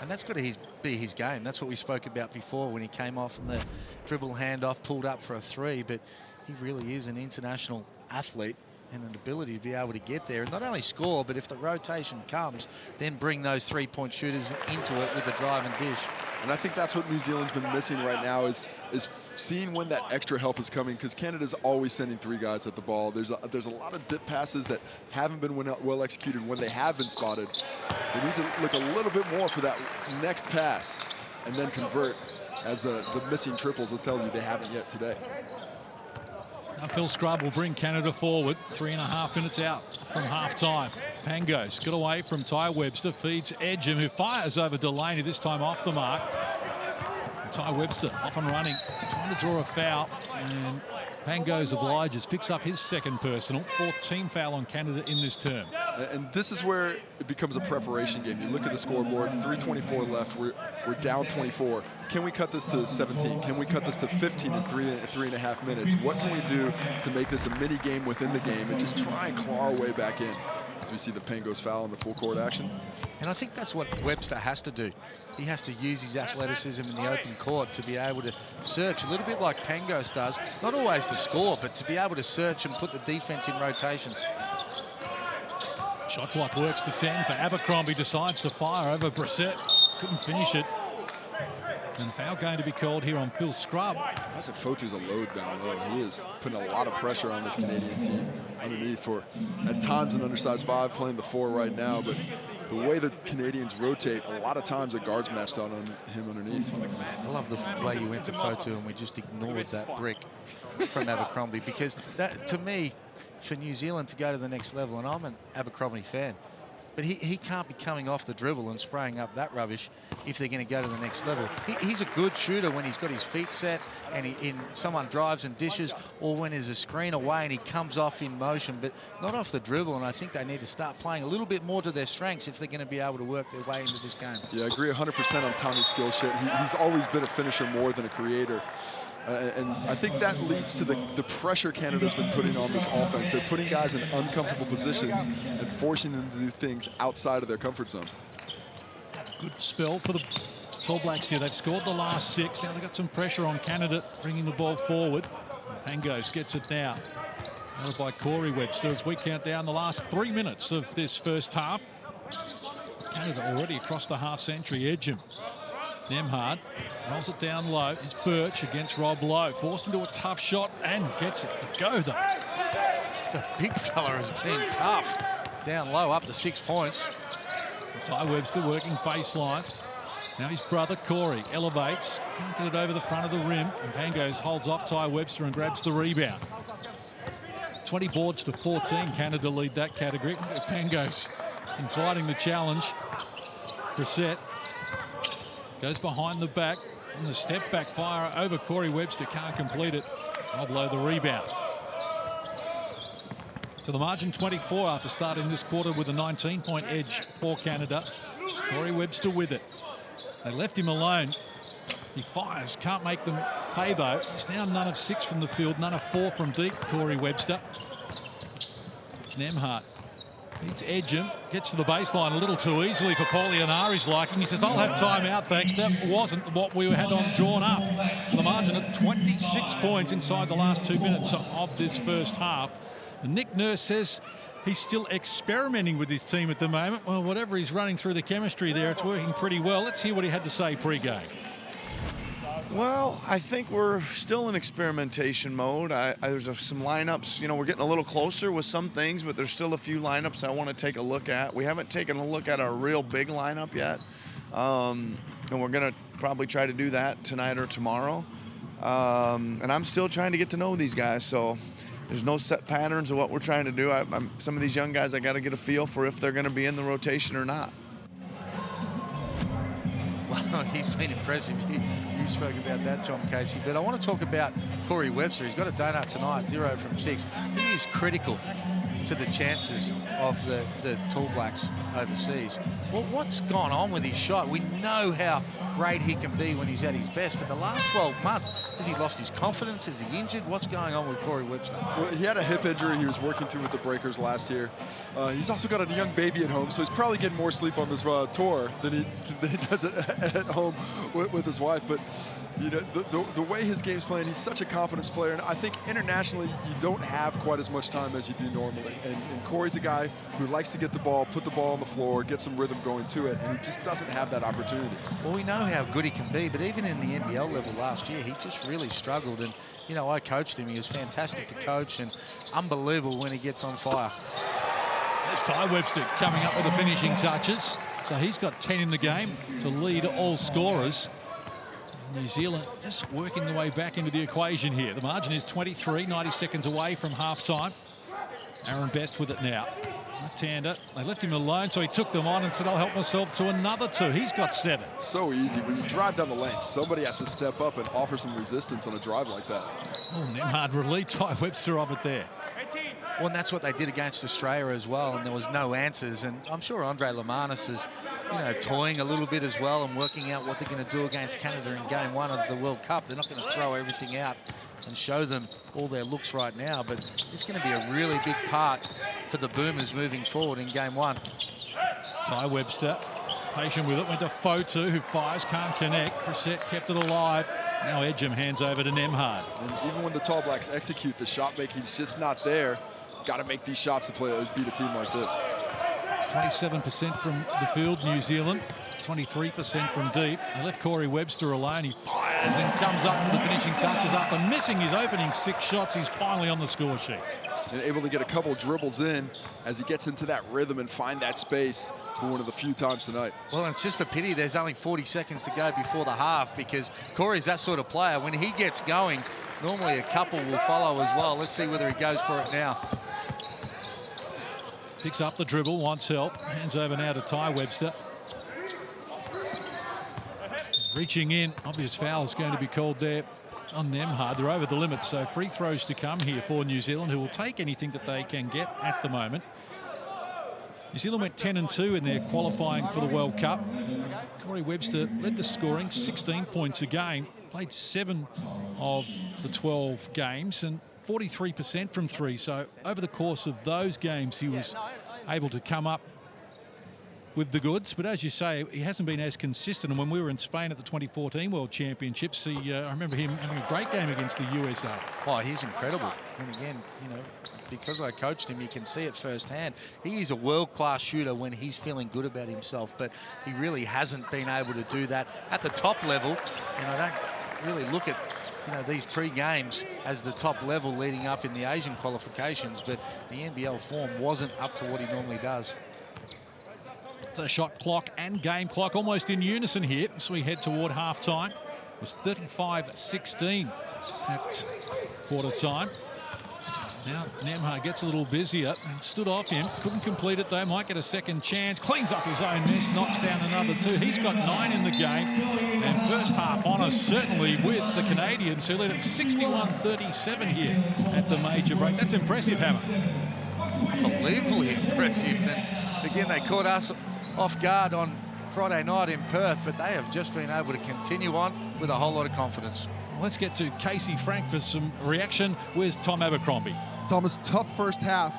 And that's got to be his game. That's what we spoke about before when he came off and the dribble handoff, pulled up for a 3, but he really is an international athlete and an ability to be able to get there and not only score, but if the rotation comes, then bring those three-point shooters into it with the drive and dish. And I think that's what New Zealand's been missing right now is seeing when that extra help is coming, because Canada's always sending 3 guys at the ball. There's a lot of dip passes that haven't been well executed when they have been spotted. They need to look a little bit more for that next pass and then convert. as the missing triples will tell you they haven't yet today. Now Phil Scrubb will bring Canada forward. 3.5 minutes out from half-time. Pangos got away from Ty Webster, feeds Edgem, who fires over Delaney, this time off the mark. And Ty Webster off and running, trying to draw a foul, and Pangos obliges, picks up his second personal, 4th team foul on Canada in this term. And this is where it becomes a preparation game. You look at the scoreboard, 3:24 left, we're down 24. Can we cut this to 17? Can we cut this to 15 in 3.5 minutes? What can we do to make this a mini game within the game and just try and claw our way back in? As we see the Pangos foul in the full court action. And I think that's what Webster has to do. He has to use his athleticism in the open court to be able to search, a little bit like Pangos does, not always to score, but to be able to search and put the defense in rotations. Shot clock works to 10 for Abercrombie, decides to fire over Brissett. Couldn't finish it. And foul going to be called here on Phil Scrubb. Fotu's a load down low. He is putting a lot of pressure on this Canadian team underneath for, at times, an undersized 5, playing the 4 right now. But the way the Canadians rotate, a lot of times the guards matched on him underneath. I love the way you went to Fotu and we just ignored that brick from Abercrombie, because that, to me, for New Zealand to go to the next level, and I'm an Abercrombie fan, but he can't be coming off the dribble and spraying up that rubbish if they're going to go to the next level. He's a good shooter when he's got his feet set and someone drives and dishes, or when there's a screen away and he comes off in motion, but not off the dribble. And I think they need to start playing a little bit more to their strengths if they're going to be able to work their way into this game. Yeah, I agree 100% on Tommy's skill set. He's always been a finisher more than a creator. And I think that leads to the pressure Canada's been putting on this offense. They're putting guys in uncomfortable positions and forcing them to do things outside of their comfort zone. Good spell for the Tall Blacks here. They've scored the last 6. Now they've got some pressure on Canada, bringing the ball forward. Pangos gets it now. Followed by Corey Webster as we count down the last 3 minutes of this first half. Canada already across the half-century. Edgem. Nemhard rolls it down low. It's Birch against Rob Lowe. Forced into a tough shot and gets it to go, though. The big fella has been tough. Down low, up to 6 points. Ty Webster working baseline. Now his brother Corey elevates. Can't get it over the front of the rim. And Pangos holds off Ty Webster and grabs the rebound. 20 boards to 14. Canada lead that category. Pangos inviting the challenge. Brissett goes behind the back, and the step back fire over Corey Webster, can't complete it. Below the rebound. To the margin, 24 after starting this quarter with a 19-point edge for Canada. Corey Webster with it. They left him alone. He fires, can't make them pay though. He's now none of 6 from the field, none of 4 from deep, Corey Webster. It's Nemhard. Beats Edgem, gets to the baseline a little too easily for Polianari's liking. He says, I'll have time out, thanks. That wasn't what we had on drawn up. To the margin of 26 points inside the last 2 minutes of this first half. And Nick Nurse says he's still experimenting with his team at the moment. Well, whatever he's running through the chemistry there, it's working pretty well. Let's hear what he had to say pre-game. Well, I think we're still in experimentation mode. There's some lineups, you know, we're getting a little closer with some things, but there's still a few lineups I want to take a look at. We haven't taken a look at our real big lineup yet, and we're going to probably try to do that tonight or tomorrow. And I'm still trying to get to know these guys, so there's no set patterns of what we're trying to do. Some of these young guys, I got to get a feel for if they're going to be in the rotation or not. Well, he's been impressive. You spoke about that, John Casey. But I want to talk about Corey Webster. He's got a donut tonight, 0 from 6. He is critical to the chances of the Tall Blacks overseas. Well, what's gone on with his shot? We know how great he can be when he's at his best, but the last 12 months, has he lost his confidence? Is he injured? What's going on with Corey Webster? Well, he had a hip injury he was working through with the Breakers last year. He's also got a young baby at home, so he's probably getting more sleep on this tour than he does at home with his wife. But you know, the way his game's playing, he's such a confidence player, and I think internationally you don't have quite as much time as you do normally. And Corey's a guy who likes to get the ball, put the ball on the floor, get some rhythm going to it, and he just doesn't have that opportunity. Well, we know how good he can be, but even in the NBL level last year, he just really struggled. And, you know, I coached him. He was fantastic to coach and unbelievable when he gets on fire. There's Ty Webster coming up with the finishing touches. So he's got 10 in the game to lead all scorers. New Zealand just working their way back into the equation here. The margin is 23, 90 seconds away from half-time. Aaron Best with it now. Left-hander. They left him alone, so he took them on and said, I'll help myself to another 2. He's got 7. So easy. When you drive down the lane, somebody has to step up and offer some resistance on a drive like that. Oh, Nemhard relieved Ty Webster of it there. Well, and that's what they did against Australia as well, and there was no answers. And I'm sure Andre Lamanis is, toying a little bit as well and working out what they're going to do against Canada in Game 1 of the World Cup. They're not going to throw everything out and show them all their looks right now, but it's going to be a really big part for the Boomers moving forward in Game 1. Ty Webster, patient with it, went to Fotu, who fires, can't connect. Brissett kept it alive. Now Edgem hands over to Nemhard. And even when the Tall Blacks execute, the shot making's just not there. Got to make these shots to beat a team like this. 27% from the field, New Zealand. 23% from deep. They left Corey Webster alone. He fires and comes up for the finishing touches after missing his opening 6 shots. He's finally on the score sheet. And able to get a couple dribbles in as he gets into that rhythm and find that space for one of the few times tonight. Well, it's just a pity there's only 40 seconds to go before the half, because Corey's that sort of player. When he gets going, normally a couple will follow as well. Let's see whether he goes for it now. Picks up the dribble, wants help. Hands over now to Ty Webster. Reaching in, obvious foul is going to be called there on Nemhard. They're over the limit, so free throws to come here for New Zealand, who will take anything that they can get at the moment. New Zealand went 10-2 in their qualifying for the World Cup. Corey Webster led the scoring, 16 points a game. Played 7 of the 12 games and 43% from 3. So over the course of those games, he was able to come up with the goods. But as you say, he hasn't been as consistent. And when we were in Spain at the 2014 World Championships, I remember him having a great game against the USA. Oh, he's incredible. And again, because I coached him, you can see it firsthand. He is a world-class shooter when he's feeling good about himself, but he really hasn't been able to do that at the top level. And I don't really look at these pre-games as the top level leading up in the Asian qualifications, but the NBL form wasn't up to what he normally does. The shot clock and game clock almost in unison here, so we head toward half-time. It was 35-16 at quarter time. Now Nemhard gets a little busier and stood off him. Couldn't complete it though, might get a second chance. Cleans up his own miss, knocks down another 2. He's got 9 in the game. And first half honours certainly with the Canadians, who led at 61-37 here at the major break. That's impressive, Hammer. Unbelievably impressive. And again, they caught us off guard on Friday night in Perth, but they have just been able to continue on with a whole lot of confidence. Let's get to Casey Frank for some reaction with Tom Abercrombie. Thomas, tough first half.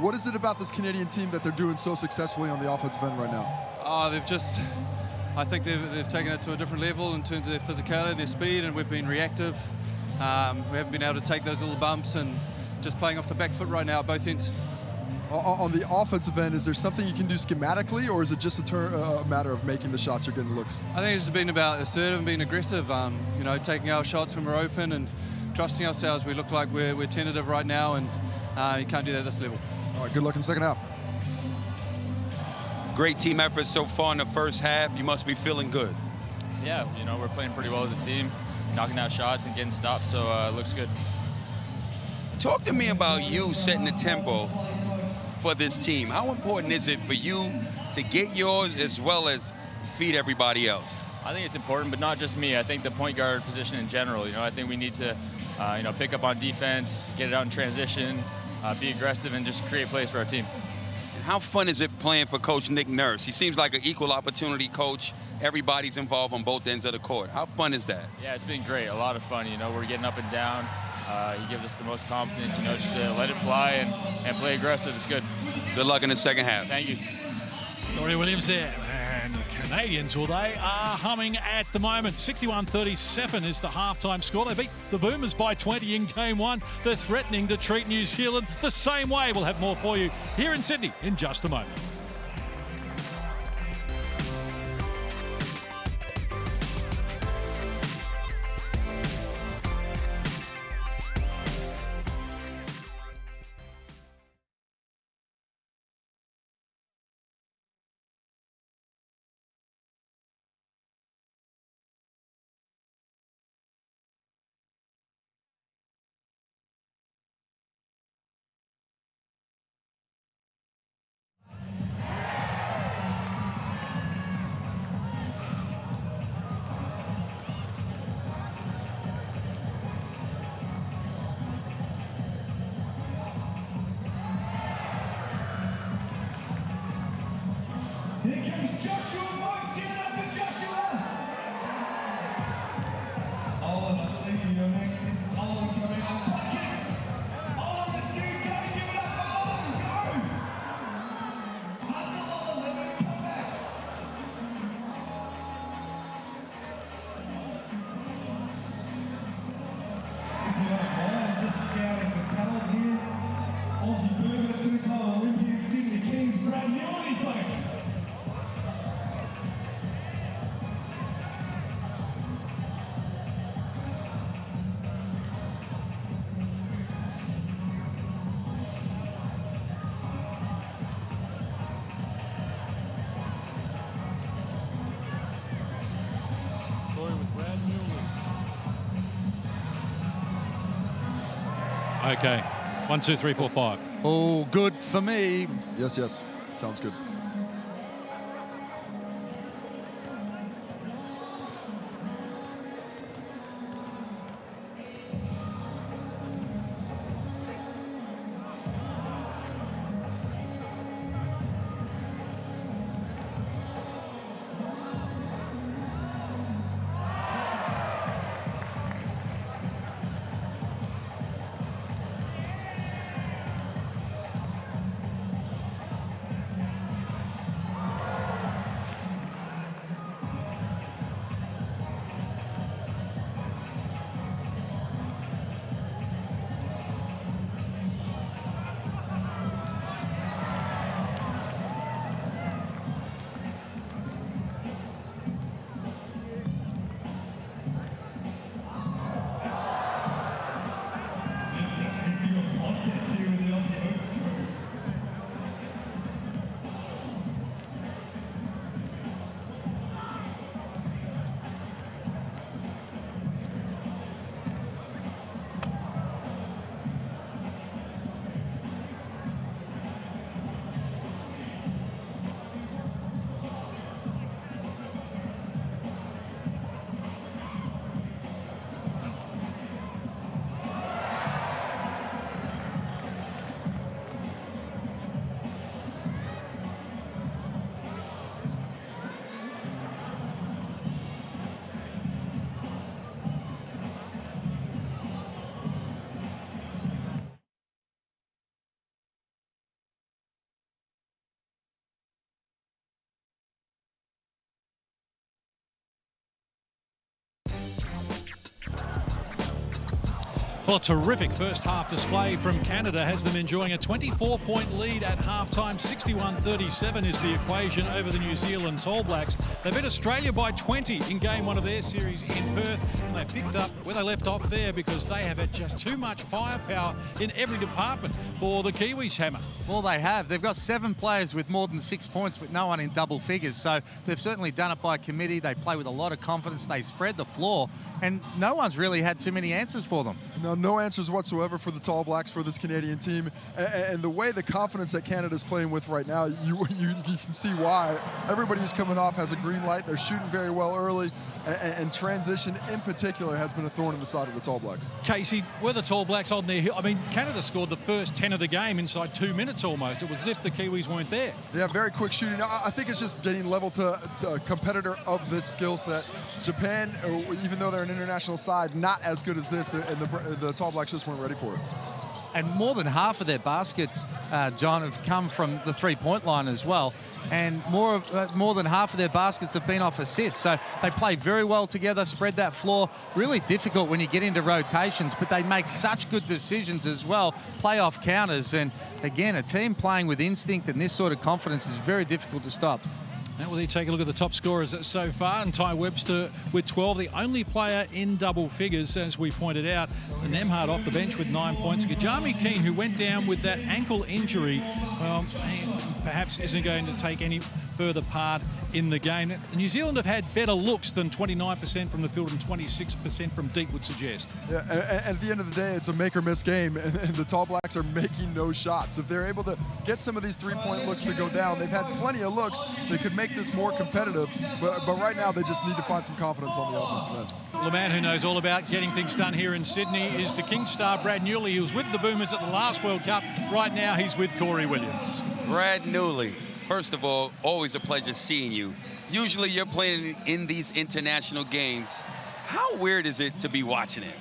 What is it about this Canadian team that they're doing so successfully on the offensive end right now? I think they've taken it to a different level in terms of their physicality, their speed, and we've been reactive. We haven't been able to take those little bumps and just playing off the back foot right now at both ends. On the offensive end, is there something you can do schematically, or is it just a matter of making the shots or getting looks? I think it's just been about assertive and being aggressive, taking our shots when we're open and trusting ourselves. We look like we're tentative right now, and you can't do that at this level. All right, good luck in the second half. Great team effort so far in the first half. You must be feeling good. Yeah, we're playing pretty well as a team, knocking out shots and getting stops, so it looks good. Talk to me about you setting the tempo for this team. How important is it for you to get yours as well as feed everybody else? I think it's important, but not just me. I think the point guard position in general, I think we need to, pick up on defense, get it out in transition, be aggressive, and just create plays for our team. And how fun is it playing for Coach Nick Nurse? He seems like an equal opportunity coach. Everybody's involved on both ends of the court. How fun is that? Yeah, it's been great. A lot of fun. We're getting up and down. He gives us the most confidence, just to let it fly and play aggressive. It's good. Good luck in the second half. Thank you. Corey Williams there. And the Canadians, well, they are humming at the moment. 61-37 is the halftime score. They beat the Boomers by 20 in Game 1. They're threatening to treat New Zealand the same way. We'll have more for you here in Sydney in just a moment. Aussie Burger two-time Olympian Sydney Kings Brad Newley fights. Okay, 1, 2, 3, 4, 5. All good for me. Yes, yes. Sounds good. Well, a terrific first half display from Canada has them enjoying a 24-point lead at halftime. 61-37 is the equation over the New Zealand Tall Blacks. They beat Australia by 20 in game one of their series in Perth, and they picked up where they left off there because they have had just too much firepower in every department for the Kiwis, Hammer. Well, they have. They've got 7 players with more than 6 points, but no one in double figures. So they've certainly done it by committee. They play with a lot of confidence. They spread the floor, and no one's really had too many answers for them. No answers whatsoever for the Tall Blacks, for this Canadian team. And the way the confidence that Canada's playing with right now, you can see why. Everybody who's coming off has a green light. They're shooting very well early, and transition in particular has been a thorn in the side of the Tall Blacks. Casey, were the Tall Blacks on their heel? I mean, Canada scored the first 10 of the game inside 2 minutes almost. It was as if the Kiwis weren't there. Yeah, very quick shooting. I think it's just getting level to a competitor of this skill set. Japan, even though they're an international side, not as good as this, and the Tall Blacks just weren't ready for it. And more than half of their baskets, John, have come from the three-point line as well. And more than half of their baskets have been off assists. So they play very well together, spread that floor. Really difficult when you get into rotations, but they make such good decisions as well, playoff counters. And again, a team playing with instinct and this sort of confidence is very difficult to stop. Now we'll take a look at the top scorers so far, and Ty Webster with 12, the only player in double figures, as we pointed out. And Nemhard off the bench with 9 points. Gajami Keane, who went down with that ankle injury, perhaps isn't going to take any further part in the game. New Zealand have had better looks than 29% from the field and 26% from deep would suggest. Yeah, and at the end of the day, it's a make or miss game, and the Tall Blacks are making no shots. If they're able to get some of these three-point looks to go down, they've had plenty of looks. They could make this more competitive, but right now they just need to find some confidence on the offensive end. The man who knows all about getting things done here in Sydney is the King star Brad Newley. He was with the Boomers at the last World Cup. Right now he's with Corey Williams. Brad Newley, first of all, always a pleasure seeing you. Usually you're playing in these international games. How weird is it to be watching it?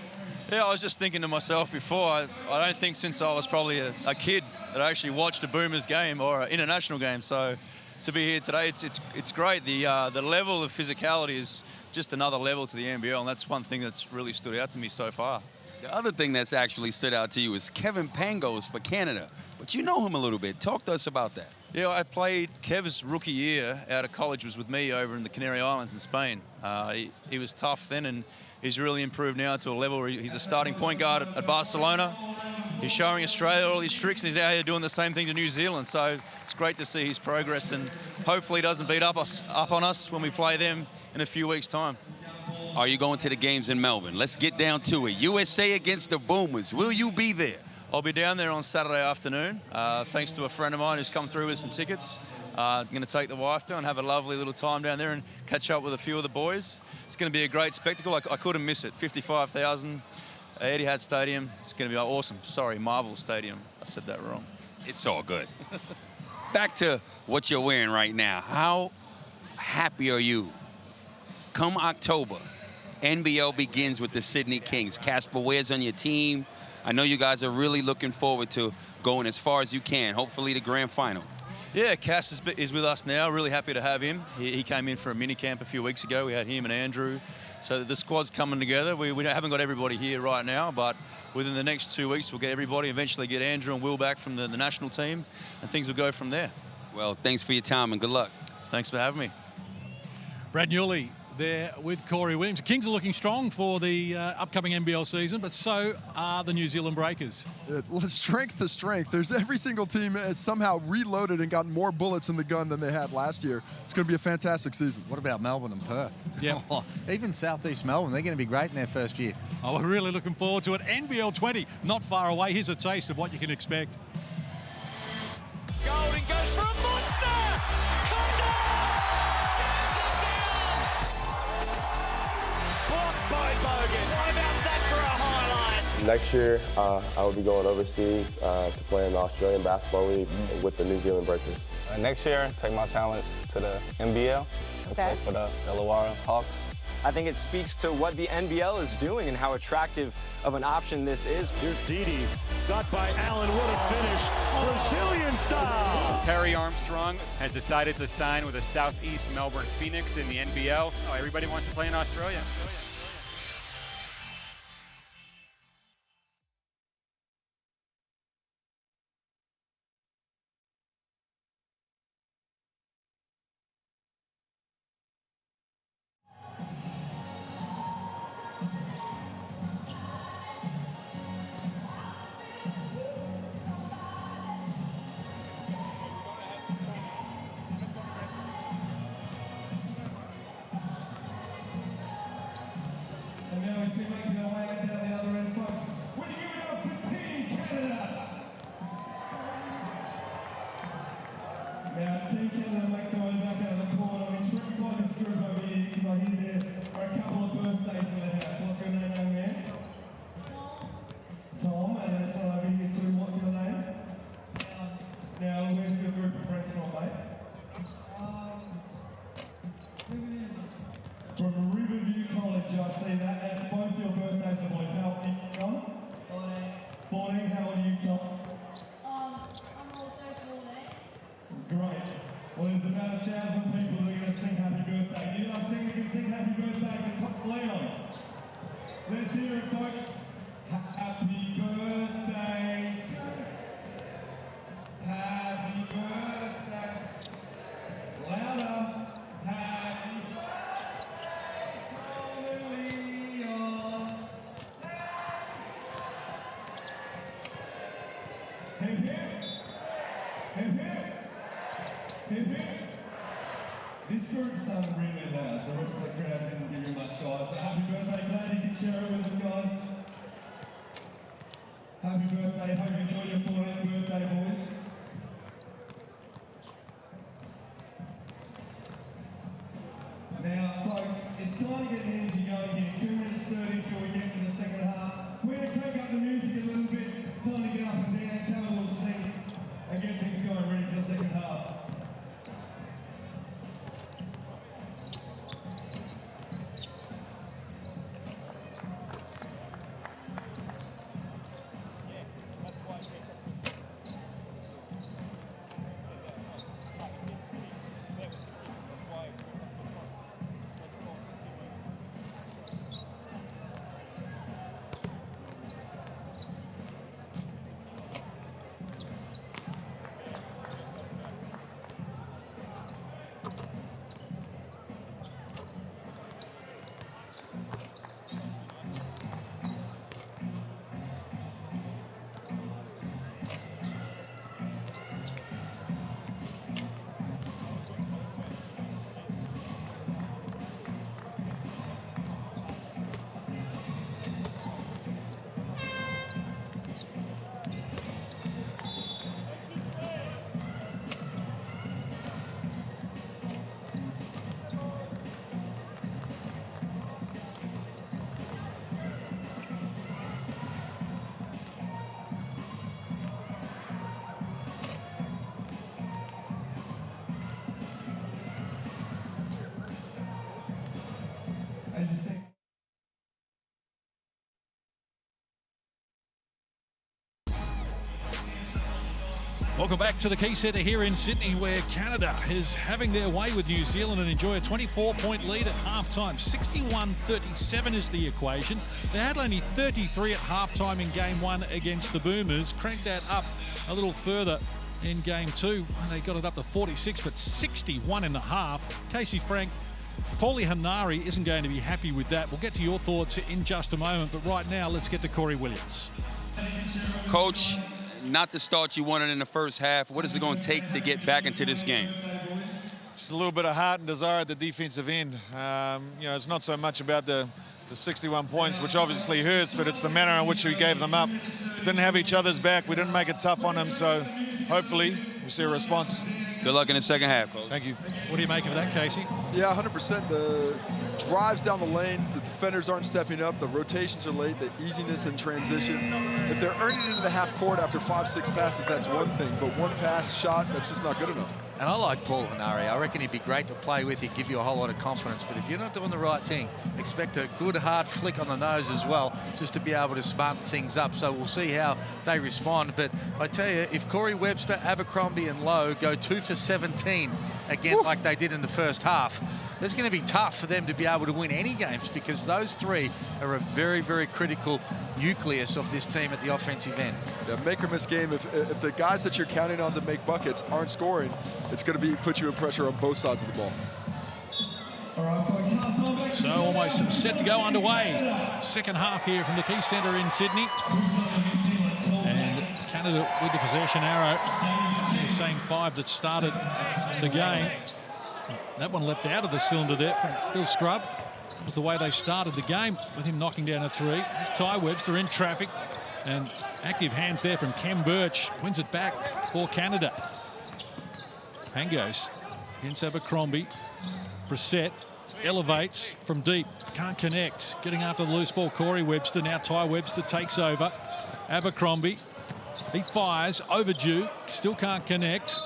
Yeah, I was just thinking to myself before, I don't think since I was probably a kid that I actually watched a Boomers game or an international game. So to be here today, it's great. The level of physicality is just another level to the NBL, and that's one thing that's really stood out to me so far. The other thing that's actually stood out to you is Kevin Pangos for Canada. But you know him a little bit. Talk to us about that. Yeah, I played Kev's rookie year out of college was with me over in the Canary Islands in Spain. He was tough then, and he's really improved now to a level where he's a starting point guard at Barcelona. He's showing Australia all these tricks, and he's out here doing the same thing to New Zealand. So it's great to see his progress, and hopefully he doesn't beat up on us when we play them in a few weeks' time. Are you going to the games in Melbourne? Let's get down to it. USA against the Boomers. Will you be there? I'll be down there on Saturday afternoon, thanks to a friend of mine who's come through with some tickets. I'm going to take the wife down and have a lovely little time down there and catch up with a few of the boys. It's going to be a great spectacle. I couldn't miss it. 55,000, Etihad Stadium. It's going to be awesome. Sorry, Marvel Stadium. I said that wrong. It's all good. Back to what you're wearing right now. How happy are you? Come October, NBL begins with the Sydney Kings. Casper Ware's on your team. I know you guys are really looking forward to going as far as you can, hopefully the grand finals. Yeah, Cass is with us now. Really happy to have him. He came in for a mini camp a few weeks ago. We had him and Andrew. So the squad's coming together. We haven't got everybody here right now, but within the next 2 weeks, we'll get everybody, eventually get Andrew and Will back from the national team, and things will go from there. Well, thanks for your time and good luck. Thanks for having me. Brad Newley there with Corey Williams. The Kings are looking strong for the upcoming NBL season, but so are the New Zealand Breakers. Strength to strength. There's every single team has somehow reloaded and gotten more bullets in the gun than they had last year. It's going to be a fantastic season. What about Melbourne and Perth? Yeah. Even Southeast Melbourne, they're going to be great in their first year. Oh, we're really looking forward to it. NBL 20, not far away. Here's a taste of what you can expect. Golding goes for a monster! Blocked by Bogan. What about that for a highlight? Next year, I will be going overseas to play in the Australian Basketball League with the New Zealand Breakers. Next year, take my talents to the NBL and play for the Illawarra Hawks. I think it speaks to what the NBL is doing and how attractive of an option this is. Here's Didi, got by Allen, what a finish, Brazilian style. Terry Armstrong has decided to sign with the Southeast Melbourne Phoenix in the NBL. Oh, everybody wants to play in Australia. And now we see making our way down the other end, folks. When you give it up for Team Canada. Now, as Team Canada makes their way back out of the corner, I'm intrigued by this group over here because I hear there are a couple of birthdays in the house. What's your name, young man? Tom, and this one over here too. What's your name? Now, where's your group of friends from, mate? From Riverview College, I see that. That's both your birthdays, my boy. How old are you, Tom? 14. How old are you, Tom? I'm also 14. Great. Well, there's about 1,000 people that are going to sing happy birthday. You know, I think we can sing happy birthday for Tom Leon. Let's hear it, folks. Happy birthday. Happy birthday. Louder. Happy Hip hip. Hip hip. Hip hip. This group sounded really loud. The rest of the crowd didn't give you much, guys. So happy birthday, glad you could share it with us, guys. Happy birthday. Hope you enjoy your 14th birthday, boys. Now, folks, it's time to get the energy going here. 2 minutes 30 till we get to the second half. We're going to crank up the music a little bit. Time to get up and dance, have a little sing, and get things going ready for the second half. Welcome back to the Key Centre here in Sydney, where Canada is having their way with New Zealand and enjoy a 24-point lead at halftime. 61-37 is the equation. They had only 33 at halftime in game one against the Boomers. Cranked that up a little further in game two. They got it up to 46, but 61 in the half. Casey Frank, Paulie Hanari isn't going to be happy with that. We'll get to your thoughts in just a moment, but right now, let's get to Corey Williams. Coach, not the start you wanted in the first half. What is it going to take to get back into this game? Just a little bit of heart and desire at the defensive end. It's not so much about the 61 points, which obviously hurts, but it's the manner in which we gave them up. Didn't have each other's back. We didn't make it tough on them, so hopefully we see a response. Good luck in the second half, Coach. Thank you. What do you make of that, Casey? Yeah, 100%. The drives down the lane, the defenders aren't stepping up, the rotations are late, the easiness in transition. If they're earning it into the half court after 5-6 passes, that's one thing, but one pass shot, that's just not good enough. And I like Paul Hanari. I reckon he'd be great to play with. He'd give you a whole lot of confidence. But if you're not doing the right thing, expect a good hard flick on the nose as well, just to be able to smarten things up. So we'll see how they respond. But I tell you, if Corey Webster, Abercrombie and Lowe go 2 for 17 again like they did in the first half, it's going to be tough for them to be able to win any games, because those three are a very, very critical nucleus of this team at the offensive end. Yeah, make or miss game. If the guys that you're counting on to make buckets aren't scoring, it's going to put you in pressure on both sides of the ball. So almost set to go underway. Second half here from the Key Centre in Sydney. And Canada with the possession arrow. The same five that started the game. That one leapt out of the cylinder there from Phil Scrubb. That was the way they started the game, with him knocking down a three. Ty Webster in traffic, and active hands there from Kem Birch. Wins it back for Canada. Pangos against Abercrombie. Brissett elevates from deep, can't connect. Getting after the loose ball, Corey Webster. Now Ty Webster takes over. Abercrombie, he fires, overdue, still can't connect.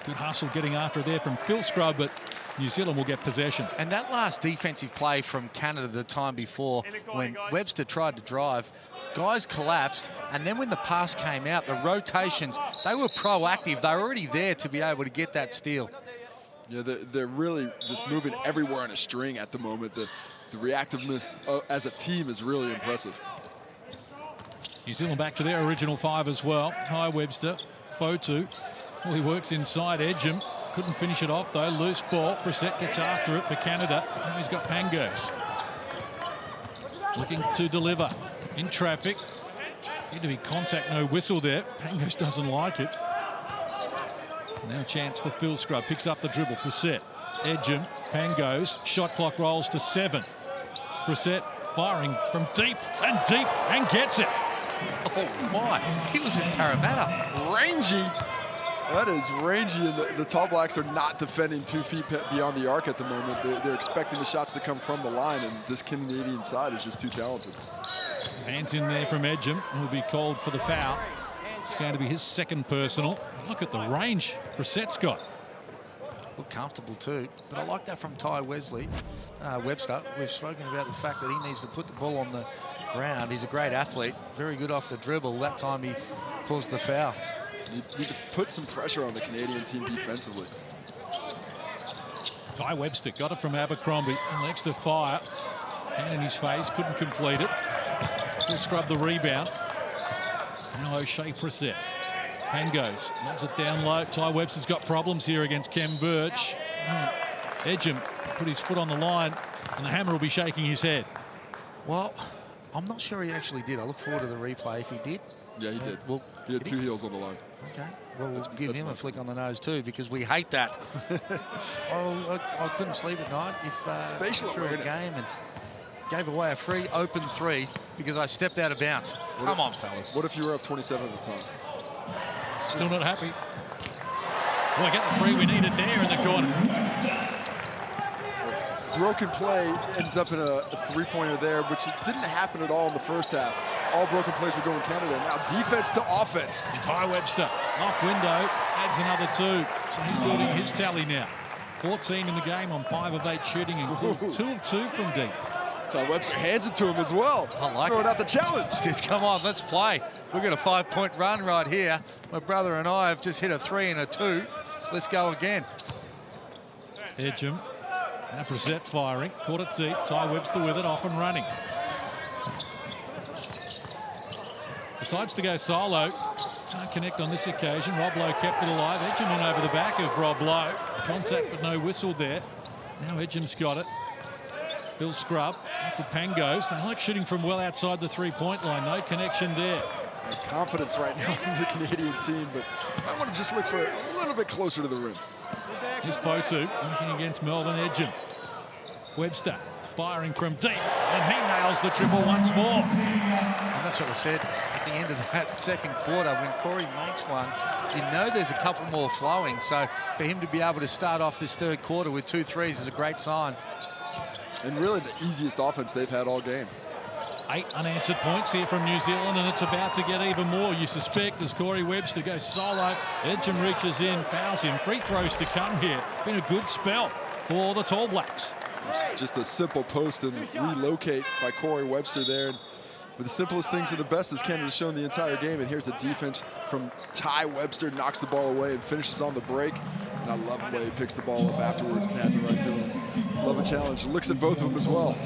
Good hustle getting after there from Phil Scrubb, but New Zealand will get possession. And that last defensive play from Canada the time before, when Webster tried to drive, guys collapsed, and then when the pass came out, the rotations, they were proactive. They were already there to be able to get that steal. Yeah, they're really just moving everywhere on a string at the moment. The reactiveness as a team is really impressive. New Zealand back to their original five as well. Ty Webster, Fotu. Well, he works inside Edgem. Couldn't finish it off, though. Loose ball. Brissett gets after it for Canada. Now he's got Pangos. Looking to deliver. In traffic. Need to be contact, no whistle there. Pangos doesn't like it. Now a chance for Phil Scrubb. Picks up the dribble. Brissett. Edgem. Pangos. Shot clock rolls to 7. Brissett firing from deep and gets it. Oh, my. He was in Parramatta. Rangy. That is rangy, and the Tall Blacks are not defending 2 feet beyond the arc at the moment. They're expecting the shots to come from the line, and this Canadian side is just too talented. Hands in there from Edgem, who will be called for the foul. It's going to be his second personal. Look at the range Brissett's got. Look comfortable too, but I like that from Ty Webster. We've spoken about the fact that he needs to put the ball on the ground. He's a great athlete, very good off the dribble. That time he caused the foul. You need to put some pressure on the Canadian team defensively. Ty Webster got it from Abercrombie. Next to fire. Hand in his face, couldn't complete it. He'll scrub the rebound. Now O'Shea Brissett. Pangos lobs it down low. Ty Webster's got problems here against Kem Birch. Edgem put his foot on the line, and the hammer will be shaking his head. Well, I'm not sure he actually did. I look forward to the replay if he did. Yeah, he did. Well, he had 2 heels on the line. Okay. Well, we'll give him a flick on the nose too, because we hate that. I couldn't sleep at night if spatial through awareness. a game and gave away a free open 3 because I stepped out of bounds. Come on, fellas. What if you were up 27 at the time? Still not happy. Well, we get the 3 we needed there in the corner. Broken play ends up in a 3-pointer there, which didn't happen at all in the first half. All broken plays were going Canada. Now defense to offense. And Ty Webster off window, adds another 2. So he's building his tally now. 14 in the game on 5 of 8 shooting, including 2 of 2 from deep. So Webster hands it to him as well. I like Throwing it. out the challenge. He says, come on, let's play. We've got a 5-point run right here. My brother and I have just hit a 3 and a 2. Let's go again. Edgem. Now Brissett firing. Caught it deep. Ty Webster with it, off and running. Decides to go solo. Can't connect on this occasion. Rob Lowe kept it alive. Edgem in over the back of Rob Lowe. Contact but no whistle there. Now Edgem's got it. Bill Scrub up to Pangos. They like shooting from well outside the three-point line. No connection there. Confidence right now in the Canadian team, but I want to just look for a little bit closer to the rim. Here's Fotu working against Melvin Edgem. Webster firing from deep, and he nails the triple once more. And that's what I said at the end of that second quarter. When Corey makes one, you know there's a couple more flowing. So for him to be able to start off this third quarter with 2 threes is a great sign. And really the easiest offense they've had all game. 8 unanswered points here from New Zealand, and it's about to get even more, you suspect, as Corey Webster goes solo. Edgem reaches in, fouls him. Free throws to come here. Been a good spell for the Tall Blacks. Just a simple post and relocate by Corey Webster there. And with the simplest things are the best, as Canada's shown the entire game. And here's a defense from Ty Webster, knocks the ball away and finishes on the break. And I love the way he picks the ball up afterwards and hands it right to him. Love a challenge. Looks at both of them as well,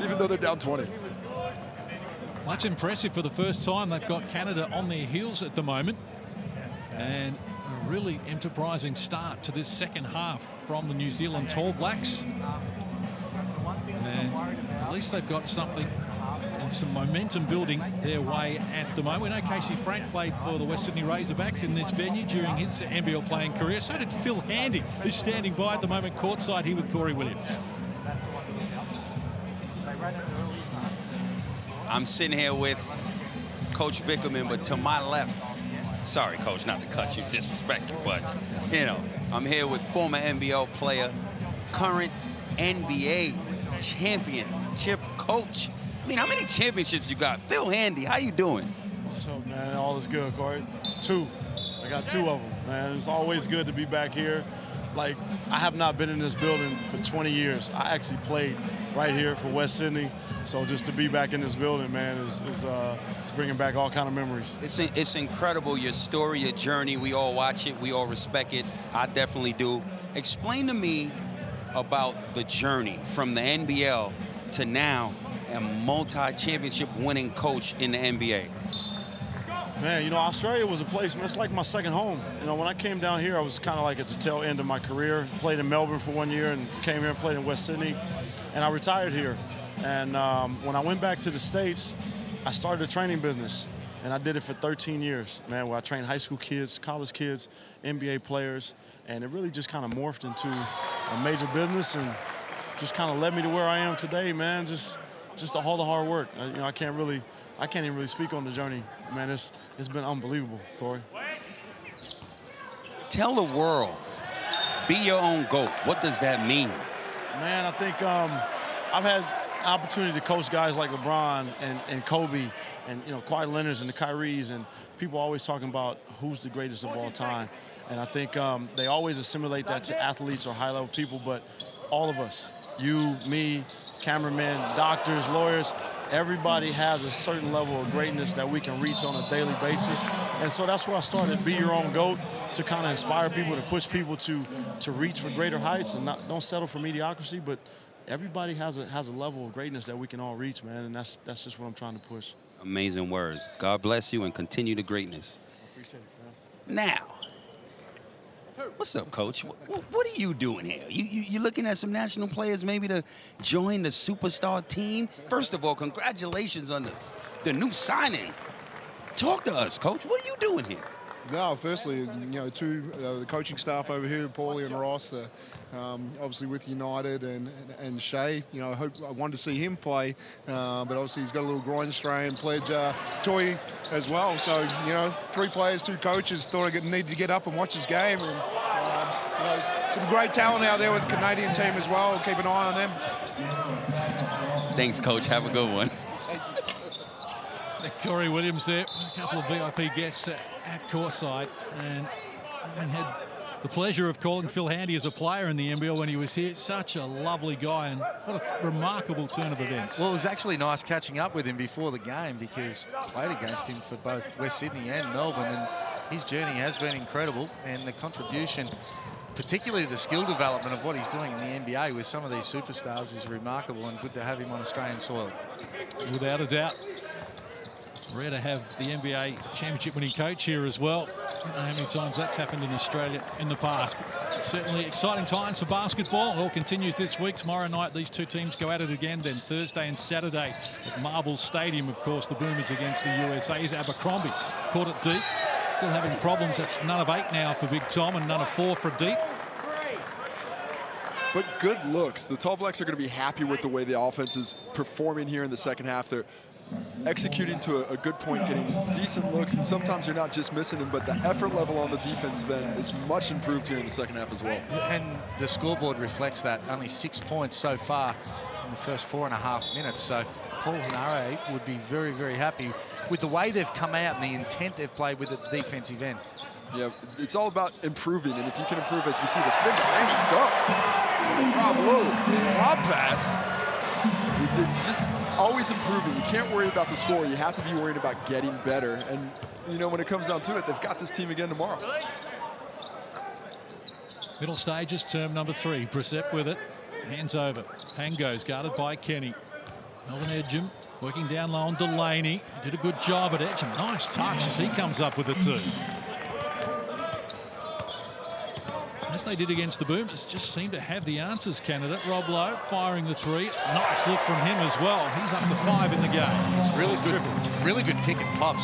even though they're down 20. Much impressive for the first time. They've got Canada on their heels at the moment. And a really enterprising start to this second half from the New Zealand Tall Blacks. And at least they've got something and some momentum building their way at the moment. We know Casey Frank played for the West Sydney Razorbacks in this venue during his NBL playing career. So did Phil Handy, who's standing by at the moment courtside here with Corey Williams. I'm sitting here with Coach Vickerman, but to my left, sorry, Coach, not to cut you, disrespect you, but, you know, I'm here with former NBL player, current NBA championship coach. I mean, how many championships you got? Phil Handy, how you doing? What's up, man? All is good, Corey. 2. I got 2 of them, man. It's always good to be back here. Like, I have not been in this building for 20 years. I actually played right here for West Sydney. So just to be back in this building, man, it's bringing back all kind of memories. It's incredible, your story, your journey. We all watch it. We all respect it. I definitely do. Explain to me about the journey from the NBL to now a multi-championship winning coach in the NBA. Man, you know, Australia was a place, man, it's like my second home. You know, when I came down here, I was kind of like at the tail end of my career. Played in Melbourne for 1 year and came here and played in West Sydney. And I retired here. And when I went back to the States, I started a training business. And I did it for 13 years, man, where I trained high school kids, college kids, NBA players. And it really just kind of morphed into a major business and just kind of led me to where I am today, man. Just all the hard work. You know, I can't even really speak on the journey, man. It's been unbelievable, Corey. Tell the world, be your own GOAT. What does that mean? Man, I think I've had an opportunity to coach guys like LeBron and Kobe and, you know, Kawhi Leonard's and the Kyries, and people always talking about who's the greatest of all time. And I think they always assimilate that to athletes or high-level people, but all of us, you, me, cameramen, doctors, lawyers, everybody has a certain level of greatness that we can reach on a daily basis. And so that's where I started Be Your Own GOAT, to kind of inspire people, to push people to reach for greater heights and don't settle for mediocrity, but everybody has a level of greatness that we can all reach, man, and that's just what I'm trying to push. Amazing words. God bless you and continue the greatness. I appreciate it, man. Now, what's up, Coach? What are you doing here? You looking at some national players maybe to join the superstar team? First of all, congratulations on the new signing. Talk to us, Coach. What are you doing here? No, firstly, you know, the coaching staff over here, Paulie and Ross, obviously with United and Shea. You know, I wanted to see him play, but obviously he's got a little groin strain. Pledge Toy as well. So, you know, 3 players, 2 coaches. Thought I needed to get up and watch his game. And, you know, some great talent out there with the Canadian team as well. Keep an eye on them. Thanks, Coach. Have a good one. Corey Williams there, a couple of VIP guests at courtside, and having had the pleasure of calling Phil Handy as a player in the NBL when he was here. Such a lovely guy, and what a remarkable turn of events. Well, it was actually nice catching up with him before the game because I played against him for both West Sydney and Melbourne, and his journey has been incredible, and the contribution, particularly the skill development of what he's doing in the NBA with some of these superstars, is remarkable, and good to have him on Australian soil. Without a doubt. Rare to have the NBA championship winning coach here as well. I don't know how many times that's happened in Australia in the past. But certainly exciting times for basketball. It all continues this week. Tomorrow night, these two teams go at it again. Then Thursday and Saturday at Marvel Stadium, of course, the Boomers against the USA's. Abercrombie caught it deep. Still having problems. That's none of 8 now for Big Tom and none of 4 for Deep. But good looks. The Tall Blacks are going to be happy with the way the offense is performing here in the second half. They're executing to a good point, getting decent looks, and sometimes you're not just missing them, but the effort level on the defensive end is much improved here in the second half as well. And the scoreboard reflects that. Only 6 points so far in the first 4.5 minutes. So Paul Hanare would be very, very happy with the way they've come out and the intent they've played with at the defensive end. Yeah, it's all about improving, and if you can improve, as we see the Findalani dunk, Rob Lowe, Rob pass, just always improving. You can't worry about the score. You have to be worried about getting better. And, you know, when it comes down to it, they've got this team again tomorrow. Middle stages, term number 3. Brissett with it. Hands over. Pangos guarded by Kenny. Melvin Edgem working down low on Delaney. Did a good job at Edgem. Nice touch as he comes up with it too. As they did against the Boomers, just seem to have the answers, Canada. Rob Lowe firing the 3. Nice look from him as well. He's up to 5 in the game. It's really good pick and pop,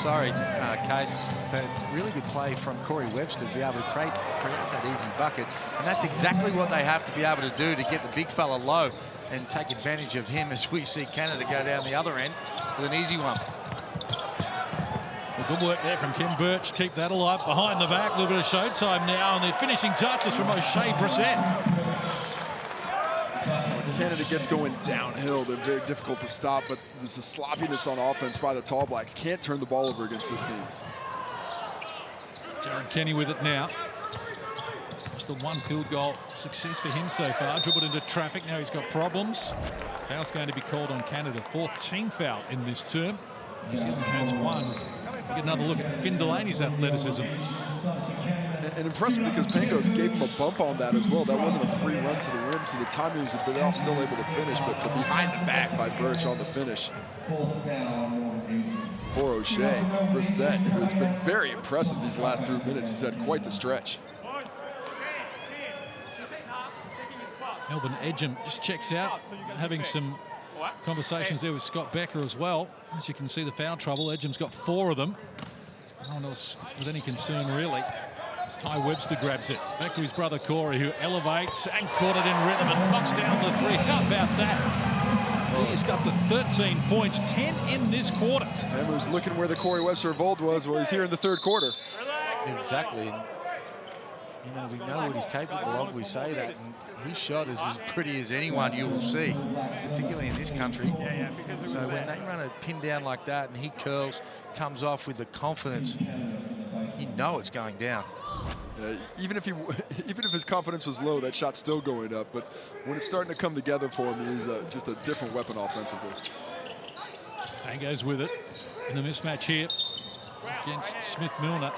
Case. But really good play from Corey Webster to be able to create that easy bucket. And that's exactly what they have to be able to do to get the big fella low and take advantage of him as we see Canada go down the other end with an easy one. Well, good work there from Kim Birch. Keep that alive behind the back. A little bit of showtime now, and the finishing touches from O'Shea Brissett. When Canada gets going downhill, they're very difficult to stop, but there's a sloppiness on offense by the Tall Blacks. Can't turn the ball over against this team. Jared Kenny with it now. Just the 1 field goal success for him so far. Dribbled into traffic. Now he's got problems. Foul's going to be called on Canada. 4th team foul in this term. New Zealand has 1. Get another look at Finn Delaney's athleticism. And impressive because Pangos gave him a bump on that as well. That wasn't a free run to the rim, so the time he was a bit off, still able to finish, but the behind the back by Birch on the finish. For O'Shea, Brissett, who has been very impressive these last 3 minutes. He's had quite the stretch. Melvin Edgem just checks out, having some conversations there with Scott Becker as well. As you can see, the foul trouble. Edgem's got 4 of them. No one else with any concern, really. As Ty Webster grabs it. Back to his brother Corey, who elevates and caught it in rhythm and knocks down the 3. How about that? He's got the 13 points, 10 in this quarter. And was looking where the Corey Webster of old was. Well, he's here in the 3rd quarter. Exactly. And, you know, we know what he's capable of. We say that. And his shot is as pretty as anyone you will see, particularly in this country. So when they run a pin down like that and he curls, comes off with the confidence, you know it's going down. Even if his confidence was low, that shot's still going up. But when it's starting to come together for him, he's just a different weapon offensively. And goes with it in the mismatch here against Smith-Milner.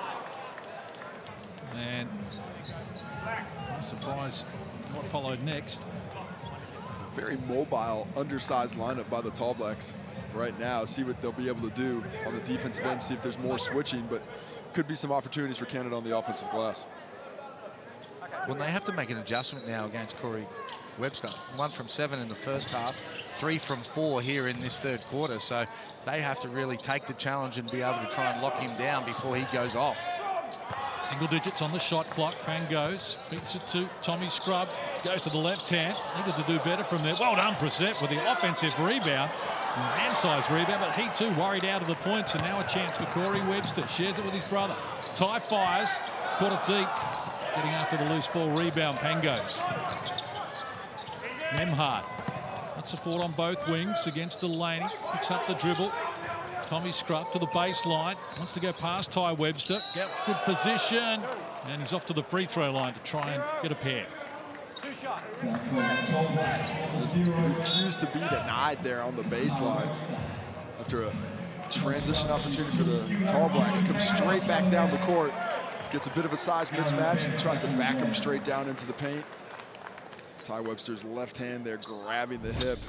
And no surprise what followed next. Very mobile, undersized lineup by the Tall Blacks right now. See what they'll be able to do on the defensive end, see if there's more switching, but could be some opportunities for Canada on the offensive glass. Well, they have to make an adjustment now against Corey Webster. 1 from 7 in the first half, 3 from 4 here in this 3rd quarter. So they have to really take the challenge and be able to try and lock him down before he goes off. Single digits on the shot clock. Pangos beats it to Tommy Scrubb. Goes to the left hand. Needed to do better from there. Well done, Brissett, with the offensive rebound. Man-sized rebound, but he too worried out of the points. And now a chance for Corey Webster. Shares it with his brother. Ty fires. Caught it deep. Getting after the loose ball rebound. Pangos. Nemhard. Got support on both wings against Delaney. Picks up the dribble. Tommy Scrubb to the baseline. Wants to go past Ty Webster. Get good position. And he's off to the free throw line to try and get a pair. Just refused to be denied there on the baseline. After a transition opportunity for the Tall Blacks, comes straight back down the court. Gets a bit of a size mismatch and tries to back him straight down into the paint. Ty Webster's left hand there grabbing the hip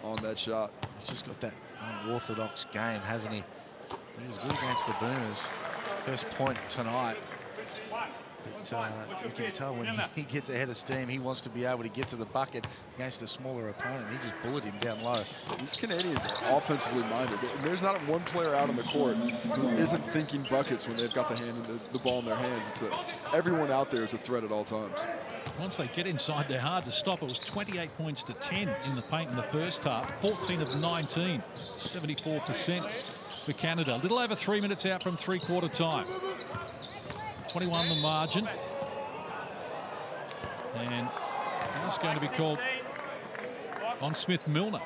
on that shot. He's just got that unorthodox game, hasn't he? He was good against the Boomers. First point tonight. But you can tell when he gets ahead of steam, he wants to be able to get to the bucket against a smaller opponent. He just bullied him down low. These Canadians are offensively minded. There's not one player out on the court who isn't thinking buckets when they've got the ball in their hands. Everyone out there is a threat at all times. Once they get inside, they're hard to stop. It was 28 points to 10 in the paint in the first half. 14 of 19, 74% for Canada. A little over 3 minutes out from three-quarter time. 21 the margin. And that's going to be called on Smith-Milner.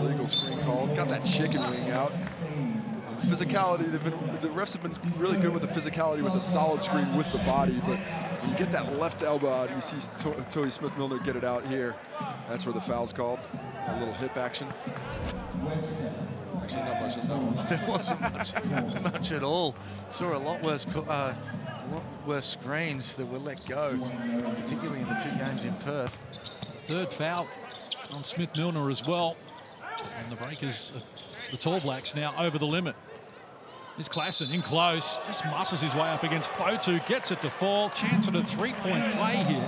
Legal screen called. Got that chicken wing out. Physicality, the refs have been really good with the physicality with the solid screen with the body, but when you get that left elbow out, you see Tony Smith-Milner get it out here. That's where the foul's called. A little hip action. Actually, not much in that one. There wasn't much at all. Saw a lot worse screens that were let go, particularly in the 2 games in Perth. Third foul on Smith-Milner as well. And the Breakers, the Tall Blacks, now over the limit. Here's Klassen in close, just muscles his way up against Fotu, gets it to fall. Chance at a three-point play here.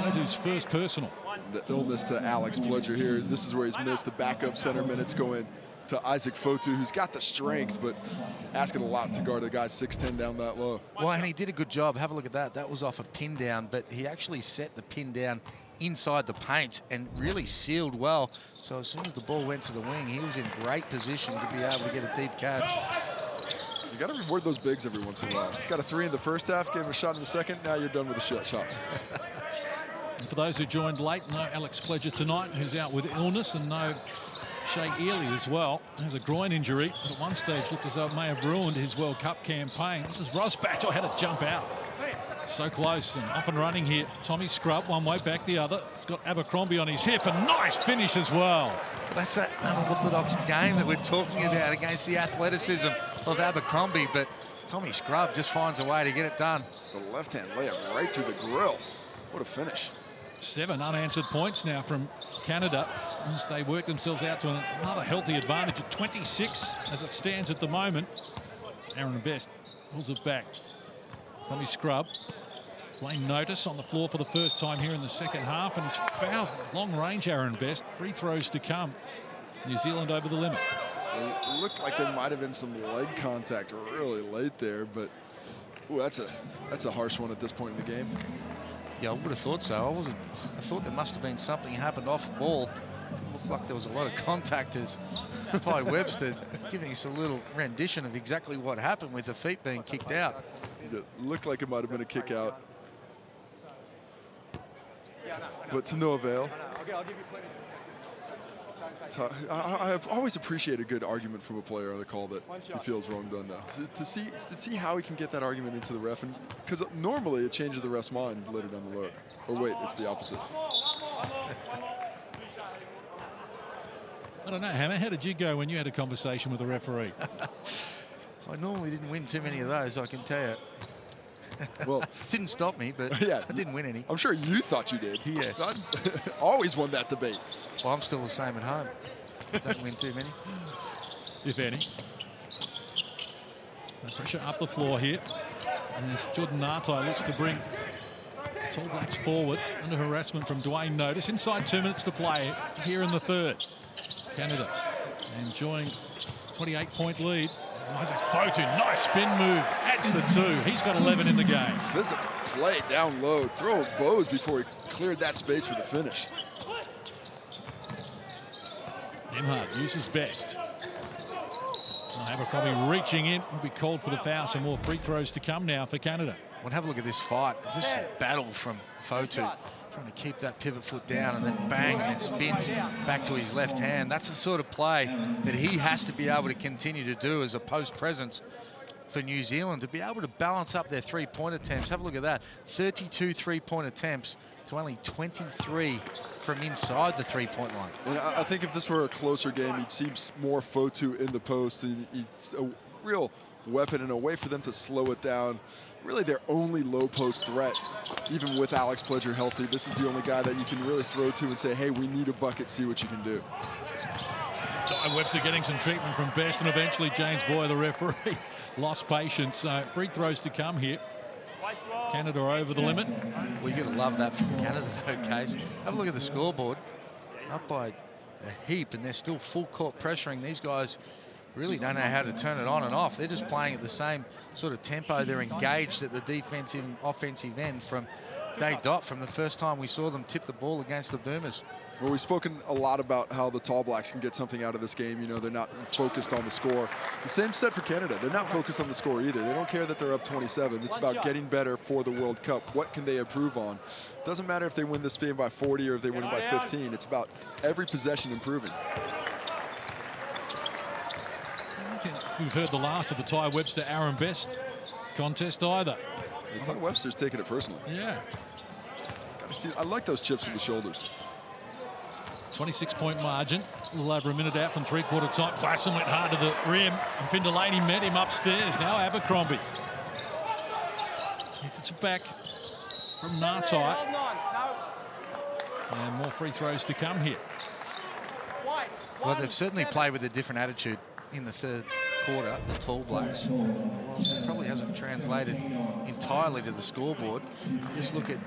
Fotu's first personal. The illness to Alex Pledger here. This is where he's missed the backup center minutes going to Isaac Fotu, who's got the strength, but asking a lot to guard a guy 6'10" down that low. Well, and he did a good job. Have a look at that. That was off a pin down, but he actually set the pin down inside the paint and really sealed well. So as soon as the ball went to the wing, he was in great position to be able to get a deep catch. You got to reward those bigs every once in a while. Got a 3 in the first half, gave him a shot in the second. Now you're done with the shots. And for those who joined late, no Alex Pledger tonight, who's out with illness, and no Shea Ely as well. Has a groin injury. At one stage looked as though it may have ruined his World Cup campaign. This is Rosbach. Oh, had to jump out. So close and off and running here. Tommy Scrubb, one way, back the other. He's got Abercrombie on his hip. A nice finish as well. That's that unorthodox game that we're talking about against the athleticism of Abercrombie, but Tommy Scrubb just finds a way to get it done. The left-hand layup right through the grill. What a finish. 7 unanswered points now from Canada as they work themselves out to another healthy advantage at 26 as it stands at the moment. Aaron Best pulls it back. Tommy Scrubb playing notice on the floor for the first time here in the second half, and he's fouled long range Aaron Best. Free throws to come. New Zealand over the limit. It looked like there might have been some leg contact really late there, but ooh, that's a harsh one at this point in the game. Yeah, I would have thought so. I thought there must have been something happened off the ball. It looked like there was a lot of contact as Ty Webster giving us a little rendition of exactly what happened with the feet being kicked out. It looked like it might have been a kick out, but to no avail. I have always appreciated a good argument from a player on a call that he feels wrong done now. To see how he can get that argument into the ref, and because normally it changes the ref's mind later down the road. Or wait, it's the opposite. I don't know, Hammer, how did you go when you had a conversation with a referee? I normally didn't win too many of those, I can tell you. Well, didn't stop me, but yeah, I didn't win any. I'm sure you thought you did. Yeah. I always won that debate. Well, I'm still the same at home. Don't win too many. If any. The pressure up the floor here. And as Jordan Nartai looks to bring Tall Blacks forward under harassment from Dwayne Notice. Inside 2 minutes to play here in the third. Canada enjoying 28-point lead. Isaac Fotu, nice spin move, adds the 2. He's got 11 in the game. Physical play down low, throwing bows before he cleared that space for the finish. Nimhard uses Best. Abercrombie reaching in, will be called for the foul. Some more free throws to come now for Canada. Well, have a look at this fight. It's just a battle from Fotu. Trying to keep that pivot foot down and then bang, and then spins back to his left hand. That's the sort of play that he has to be able to continue to do as a post presence for New Zealand, to be able to balance up their three-point attempts. Have a look at that. 32 three-point attempts to only 23 from inside the three-point line. And I think if this were a closer game, he'd see more Fotu in the post, and he's a real weapon and a way for them to slow it down. Really their only low post threat, even with Alex Pledger healthy. This is the only guy that you can really throw to and say, hey, we need a bucket, see what you can do. Ty Webster getting some treatment from Best, and eventually James Boyer, the referee, lost patience. So free throws to come here. Canada over the limit. Well, you're going to love that from Canada, though, Case. Have a look at the scoreboard. Up by a heap, and they're still full court pressuring. These guys really don't know how to turn it on and off. They're just playing at the same sort of tempo. They're engaged at the defensive and offensive end from day dot, from the first time we saw them tip the ball against the Boomers. Well, we've spoken a lot about how the Tall Blacks can get something out of this game. You know, they're not focused on the score. The same said for Canada. They're not focused on the score either. They don't care that they're up 27. It's about getting better for the World Cup. What can they improve on? Doesn't matter if they win this game by 40 or if they win it by 15. It's about every possession improving. We've heard the last of the Ty Webster Aaron Best contest either. Yeah, Ty Webster's taking it personally. Yeah. Gotta see, I like those chips to the shoulders. 26-point margin, a little over a minute out from three-quarter time. Klassen went hard to the rim, and Finn Delaney met him upstairs. Now Abercrombie. He gets it back from Nartai. And more free throws to come here. Well, they've certainly played with a different attitude in the third quarter, the Tall Blacks. Whilst it probably hasn't translated entirely to the scoreboard, just look at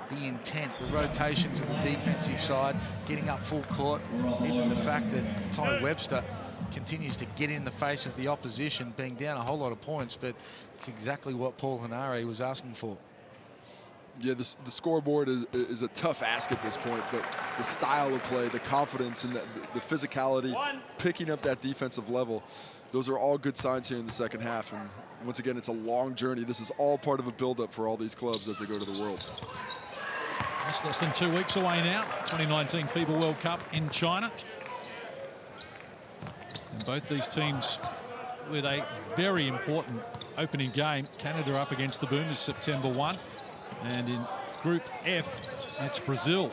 the intent, the rotations on the defensive side, getting up full court, even the fact that Ty Webster continues to get in the face of the opposition, being down a whole lot of points, but it's exactly what Paul Henare was asking for. Yeah, the scoreboard is a tough ask at this point, but the style of play, the confidence, and the physicality, picking up that defensive level, those are all good signs here in the second half. And once again, it's a long journey. This is all part of a build-up for all these clubs as they go to the Worlds. That's less than 2 weeks away now. 2019 FIBA World Cup in China. And both these teams with a very important opening game. Canada up against the Boomers September 1. And in Group F, that's Brazil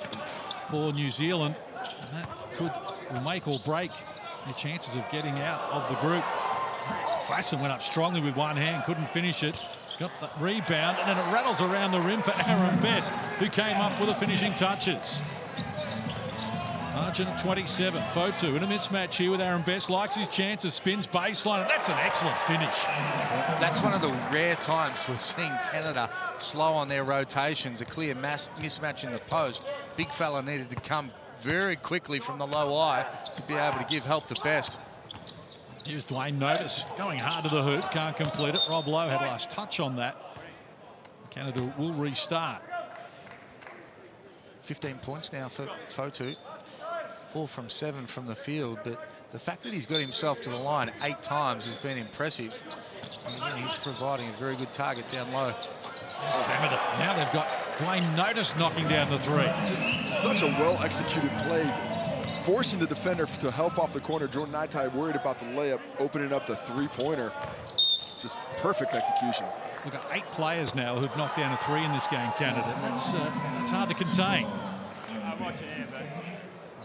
for New Zealand. And that could make or break their chances of getting out of the group. Klassen went up strongly with one hand, couldn't finish it. Got the rebound, and then it rattles around the rim for Aaron Best, who came up with the finishing touches. Margin 27. Fotu in a mismatch here with Aaron Best. Likes his chances, spins baseline, and that's an excellent finish. That's one of the rare times we've seen Canada slow on their rotations. A clear mismatch in the post. Big fella needed to come very quickly from the low eye to be able to give help to Best. Here's Dwayne Notice going hard to the hoop, can't complete it. Rob Lowe had last touch on that. Canada will restart. 15 points now for Fotu. 4 from 7 from the field, but the fact that he's got himself to the line 8 times has been impressive. And again, he's providing a very good target down low. Canada, now they've got Dwayne Notice knocking down the three. Just such a well-executed play. It's forcing the defender to help off the corner. Jordan Naitai worried about the layup, opening up the three-pointer. Just perfect execution. We've got 8 players now who've knocked down a three in this game, Canada. That's it's hard to contain.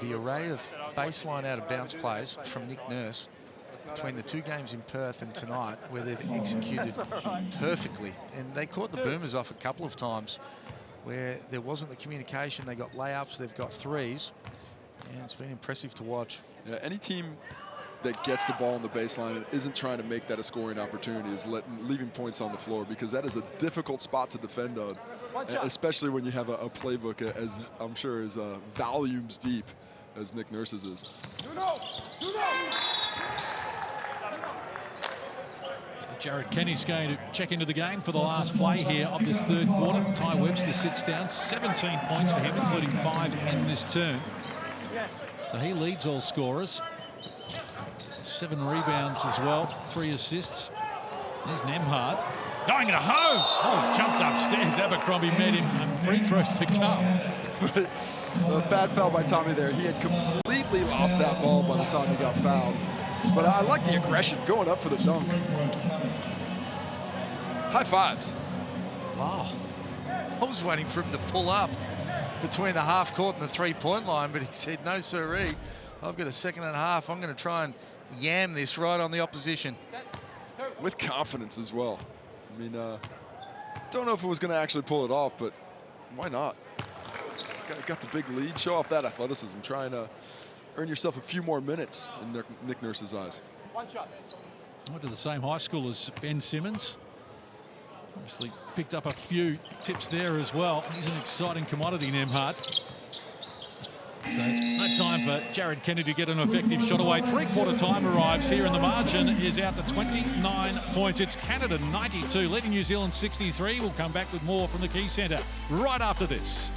The array of baseline out of bounds plays from Nick Nurse between the 2 games in Perth and tonight, where they've executed perfectly. And they caught the Boomers off a couple of times where there wasn't the communication. They got layups, they've got threes, and it's been impressive to watch. Yeah, any team that gets the ball on the baseline and isn't trying to make that a scoring opportunity is leaving points on the floor, because that is a difficult spot to defend on, especially when you have a playbook as I'm sure is volumes deep as Nick Nurse's is. Jared Kenny's going to check into the game for the last play here of this third quarter. Ty Webster sits down, 17 points for him, including 5 in this turn. So he leads all scorers. 7 rebounds as well, 3 assists. There's Nemhard going to home. Oh, jumped upstairs. Abercrombie met him, and free throws to come. A bad foul by Tommy there. He had completely lost that ball by the time he got fouled. But I like the aggression, going up for the dunk. High fives. Wow. I was waiting for him to pull up between the half court and the three-point line, but he said, no, sirree. I've got a second and a half. I'm going to try and yam this right on the opposition. With confidence as well. I mean, don't know if it was going to actually pull it off, but why not? Got the big lead. Show off that athleticism. Try and earn yourself a few more minutes in Nick Nurse's eyes. Went to the same high school as Ben Simmons. Obviously picked up a few tips there as well. He's an exciting commodity, Nemhard. So no time for Jared Kennedy to get an effective shot away. Three-quarter time arrives here, and the margin is out to 29 points. It's Canada 92, leading New Zealand 63. We'll come back with more from the Key Centre right after this.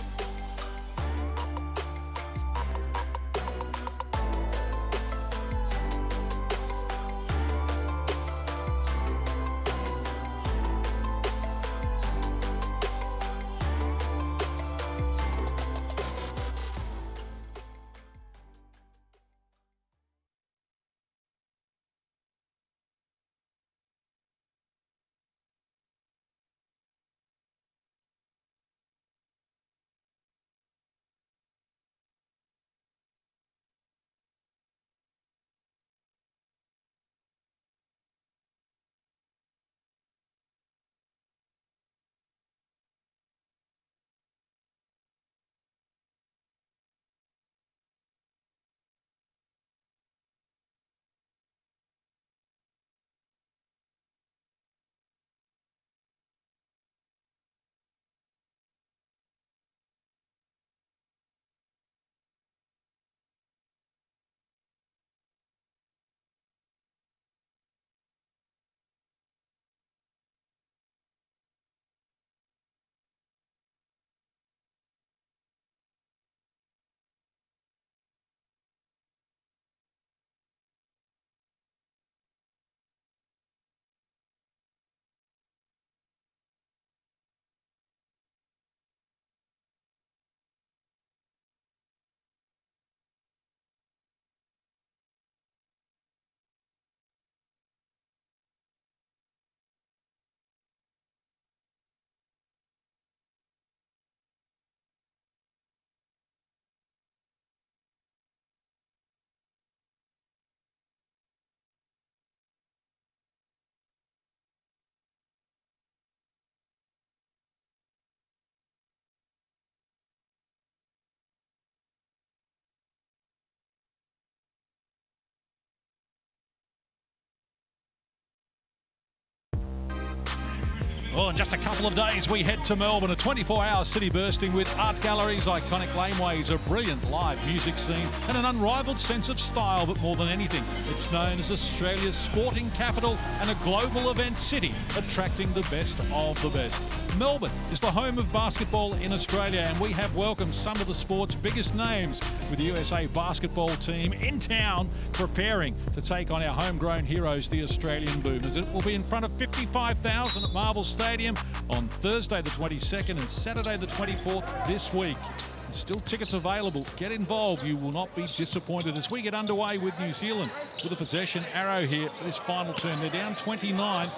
Well, in just a couple of days, we head to Melbourne, a 24-hour city bursting with art galleries, iconic laneways, a brilliant live music scene, and an unrivaled sense of style. But more than anything, it's known as Australia's sporting capital and a global event city, attracting the best of the best. Melbourne is the home of basketball in Australia, and we have welcomed some of the sport's biggest names, with the USA basketball team in town preparing to take on our homegrown heroes, the Australian Boomers. It will be in front of 55,000 at Marvel Stadium on Thursday the 22nd and Saturday the 24th this week. There's still tickets available. Get involved. You will not be disappointed as we get underway with New Zealand with a possession arrow here for this final turn. They're down 29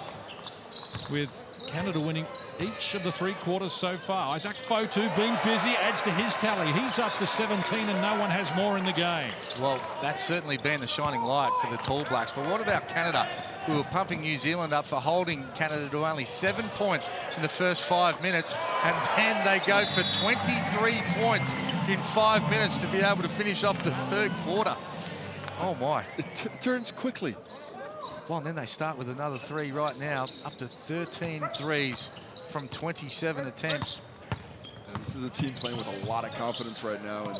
with Canada winning each of the three quarters so far. Isaac Fotu being busy adds to his tally. He's up to 17 and no one has more in the game. Well, that's certainly been the shining light for the Tall Blacks. But what about Canada, who are pumping New Zealand up for holding Canada to only 7 points in the first 5 minutes, and then they go for 23 points in 5 minutes to be able to finish off the third quarter. Oh my. It turns quickly. Well, and then they start with another three right now, up to 13 threes from 27 attempts. And this is a team playing with a lot of confidence right now. And,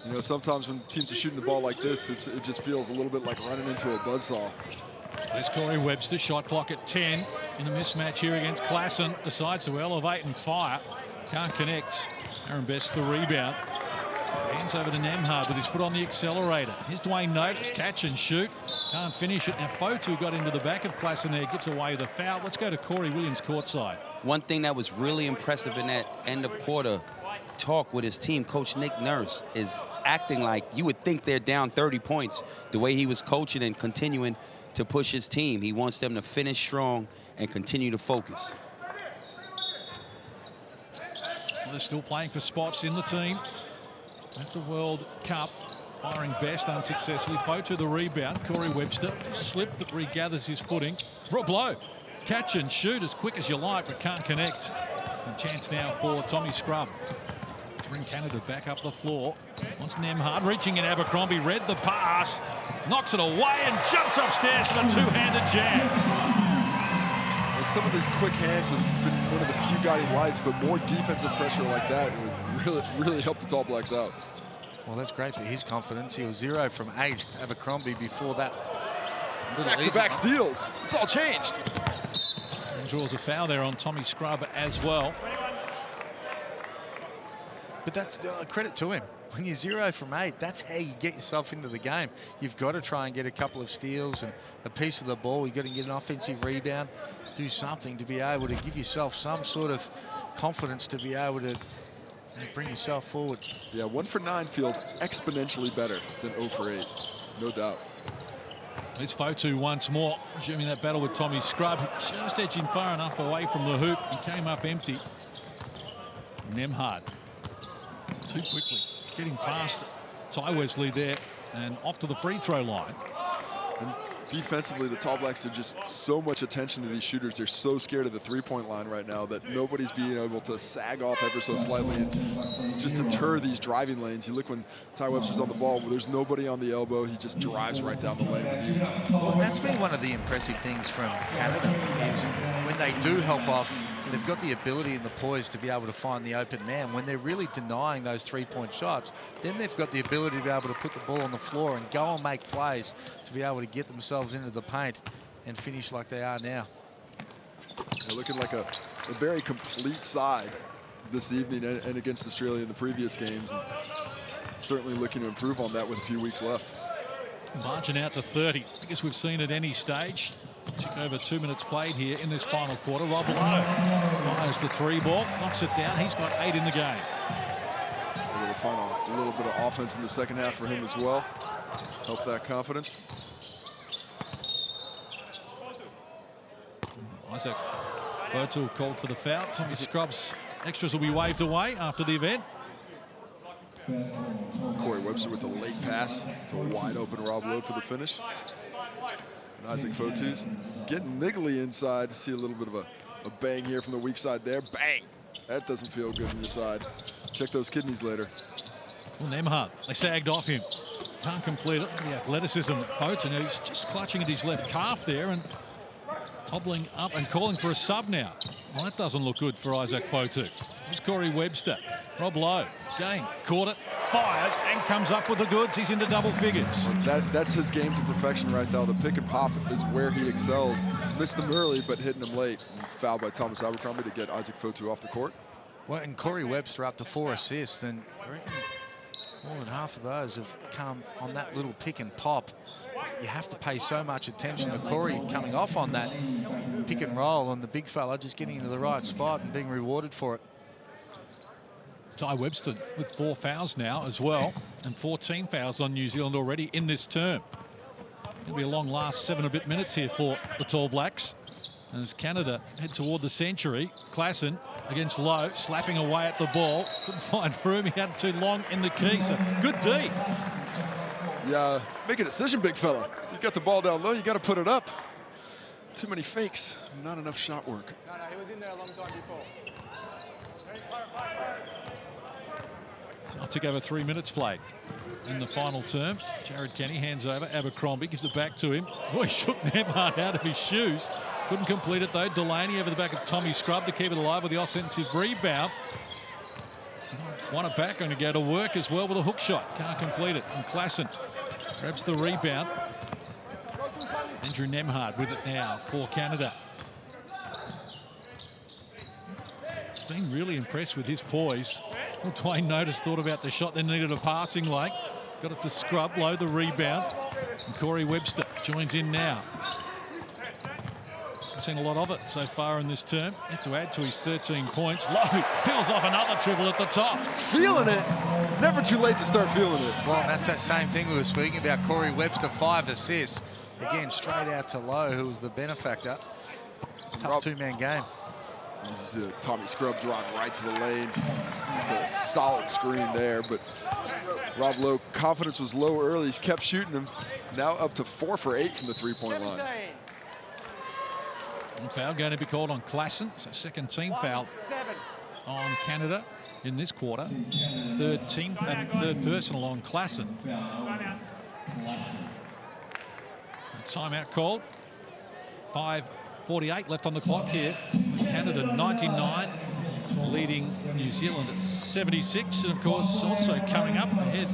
you know, sometimes when teams are shooting the ball like this, it just feels a little bit like running into a buzzsaw. There's Corey Webster, shot clock at 10 in a mismatch here against Klassen. Decides to elevate and fire. Can't connect. Aaron Best the rebound. Hands over to Nemhard with his foot on the accelerator. Here's Dwayne Notice, catch and shoot. Can't finish it. Now Fotu got into the back of Klassen there, gives away the foul. Let's go to Corey Williams courtside. One thing that was really impressive in that end of quarter talk with his team. Coach Nick Nurse is acting like you would think they're down 30 points. The way he was coaching and continuing to push his team. He wants them to finish strong and continue to focus. They're still playing for spots in the team at the World Cup. Firing best unsuccessfully. Fotu the rebound. Corey Webster slipped but regathers his footing. Rob Lowe, catch and shoot as quick as you like but can't connect. And chance now for Tommy Scrubb to bring Canada back up the floor. Once Nemhard reaching in. Abercrombie read the pass, knocks it away and jumps upstairs for the two-handed jam. Well, some of these quick hands have been one of the few guiding lights, but more defensive pressure like that would really help the Tall Blacks out. Well, that's great for his confidence. He was 0 from 8, Abercrombie, before that. Back-to-back steals. It's all changed. And draws a foul there on Tommy Scrubb as well. But that's credit to him. When you're 0 from 8, that's how you get yourself into the game. You've got to try and get a couple of steals and a piece of the ball. You've got to get an offensive rebound, do something to be able to give yourself some sort of confidence to be able to bring yourself forward. Yeah, 1 for 9 feels exponentially better than 0 for 8, no doubt. It's Fotu once more, resuming that battle with Tommy Scrubb. Just edging far enough away from the hoop. He came up empty. Nemhard, too quickly, getting past Ty Wesley there and off to the free throw line. And defensively, the Tall Blacks are just so much attention to these shooters. They're so scared of the three-point line right now that nobody's being able to sag off ever so slightly and just deter these driving lanes. You look when Ty Webster's on the ball, there's nobody on the elbow. He just drives right down the lane with ease. Well, that's been one of the impressive things from Canada is when they do help off, they've got the ability and the poise to be able to find the open man. When they're really denying those three-point shots, then they've got the ability to be able to put the ball on the floor and go and make plays to be able to get themselves into the paint and finish like they are now. They're looking like a very complete side this evening and against Australia in the previous games. And certainly looking to improve on that with a few weeks left. Margin out to 30. I guess we've seen at any stage. Took over 2 minutes played here in this final quarter. Rob Lowe fires the 3 ball, knocks it down. He's got 8 in the game. Able to find a little bit of offense in the second half for him as well. Help that confidence. Isaac Fotu called for the foul. Tommy Scrubb's extras will be waved away after the event. Corey Webster with the late pass to a wide open Rob Lowe for the finish. And Isaac Fotu's getting niggly inside. See a little bit of a bang here from the weak side there. Bang! That doesn't feel good on your side. Check those kidneys later. Well, Nemhard, they sagged off him. Can't complete it. The athleticism of Fotu. Now he's just clutching at his left calf there and hobbling up and calling for a sub now. Well, that doesn't look good for Isaac Fotu. Here's Corey Webster. Rob Lowe, again, caught it, fires, and comes up with the goods. He's into double figures. Well, that's his game to perfection right now. The pick and pop is where he excels. Missed him early, but hitting him late. And fouled by Thomas Abercrombie to get Isaac Fotu off the court. Well, and Corey Webster up to 4 assists, and I reckon more than half of those have come on that little pick and pop. You have to pay so much attention to Corey coming off on that pick and roll, and the big fella just getting into the right spot and being rewarded for it. Ty Webster with 4 fouls now as well, and 14 fouls on New Zealand already in this term. It'll be a long last 7 a bit minutes here for the Tall Blacks. And as Canada head toward the century, Klassen against Lowe, slapping away at the ball. Couldn't find room, he had too long in the key, so good D. Yeah, make a decision, big fella. You got the ball down low, you got to put it up. Too many fakes, not enough shot work. No, he was in there a long time before. I took over 3 minutes played in the final term. Jared Kenny hands over. Abercrombie gives it back to him. Oh, he shook Nemhard out of his shoes. Couldn't complete it though. Delaney over the back of Tommy Scrubb to keep it alive with the offensive rebound. So won it back, going to go to work as well with a hook shot. Can't complete it. And Klassen grabs the rebound. Andrew Nemhard with it now for Canada. Been really impressed with his poise. Well, Dwayne noticed, thought about the shot, then needed a passing lane. Got it to Scrubb, Low the rebound. And Corey Webster joins in now. Hasn't seen a lot of it so far in this term. Yet to add to his 13 points. Lowe peels off another triple at the top. Feeling it. Never too late to start feeling it. Well, that's that same thing we were speaking about. Corey Webster, 5 assists. Again, straight out to Lowe, who was the benefactor. Tough two-man game. This is the Tommy Scrub drive right to the lane. A solid screen there, but Rob Lowe, confidence was low early. He's kept shooting them. Now up to 4 for 8 from the three-point line. And foul going to be called on Klassen. It's a second team foul on Canada in this quarter. Third personal on Klassen. Timeout called. 5:48 left on the clock here. Canada 99, leading New Zealand at 76. And of course, also coming up ahead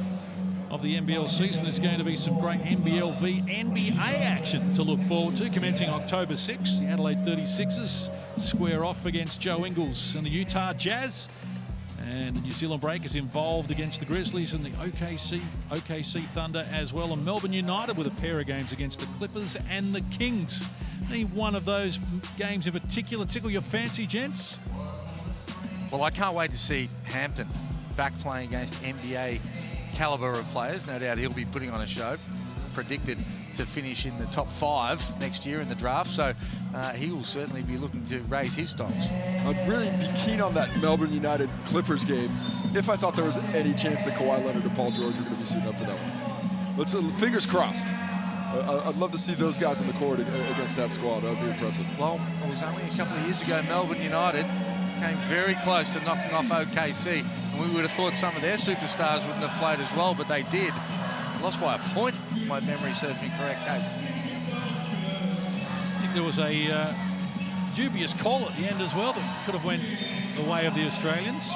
of the NBL season, there's going to be some great NBL v NBA action to look forward to. Commencing October 6th, the Adelaide 36ers square off against Joe Ingles and the Utah Jazz. And the New Zealand Breakers involved against the Grizzlies and the OKC Thunder as well. And Melbourne United with a pair of games against the Clippers and the Kings. Any one of those games in particular tickle your fancy, gents? Well, I can't wait to see Hampton back playing against NBA caliber of players. No doubt he'll be putting on a show. Predicted to finish in the top 5 next year in the draft, so he will certainly be looking to raise his stocks. I'd really be keen on that Melbourne United Clippers game if I thought there was any chance that Kawhi Leonard and Paul George were going to be suiting up for that one. Let's fingers crossed. I'd love to see those guys in the court against that squad. That would be impressive. Well, it was only a couple of years ago Melbourne United came very close to knocking off OKC, and we would have thought some of their superstars wouldn't have played as well, but they did. Lost by a point, if my memory serves me correct, Case. I think there was a dubious call at the end as well that could have went the way of the Australians.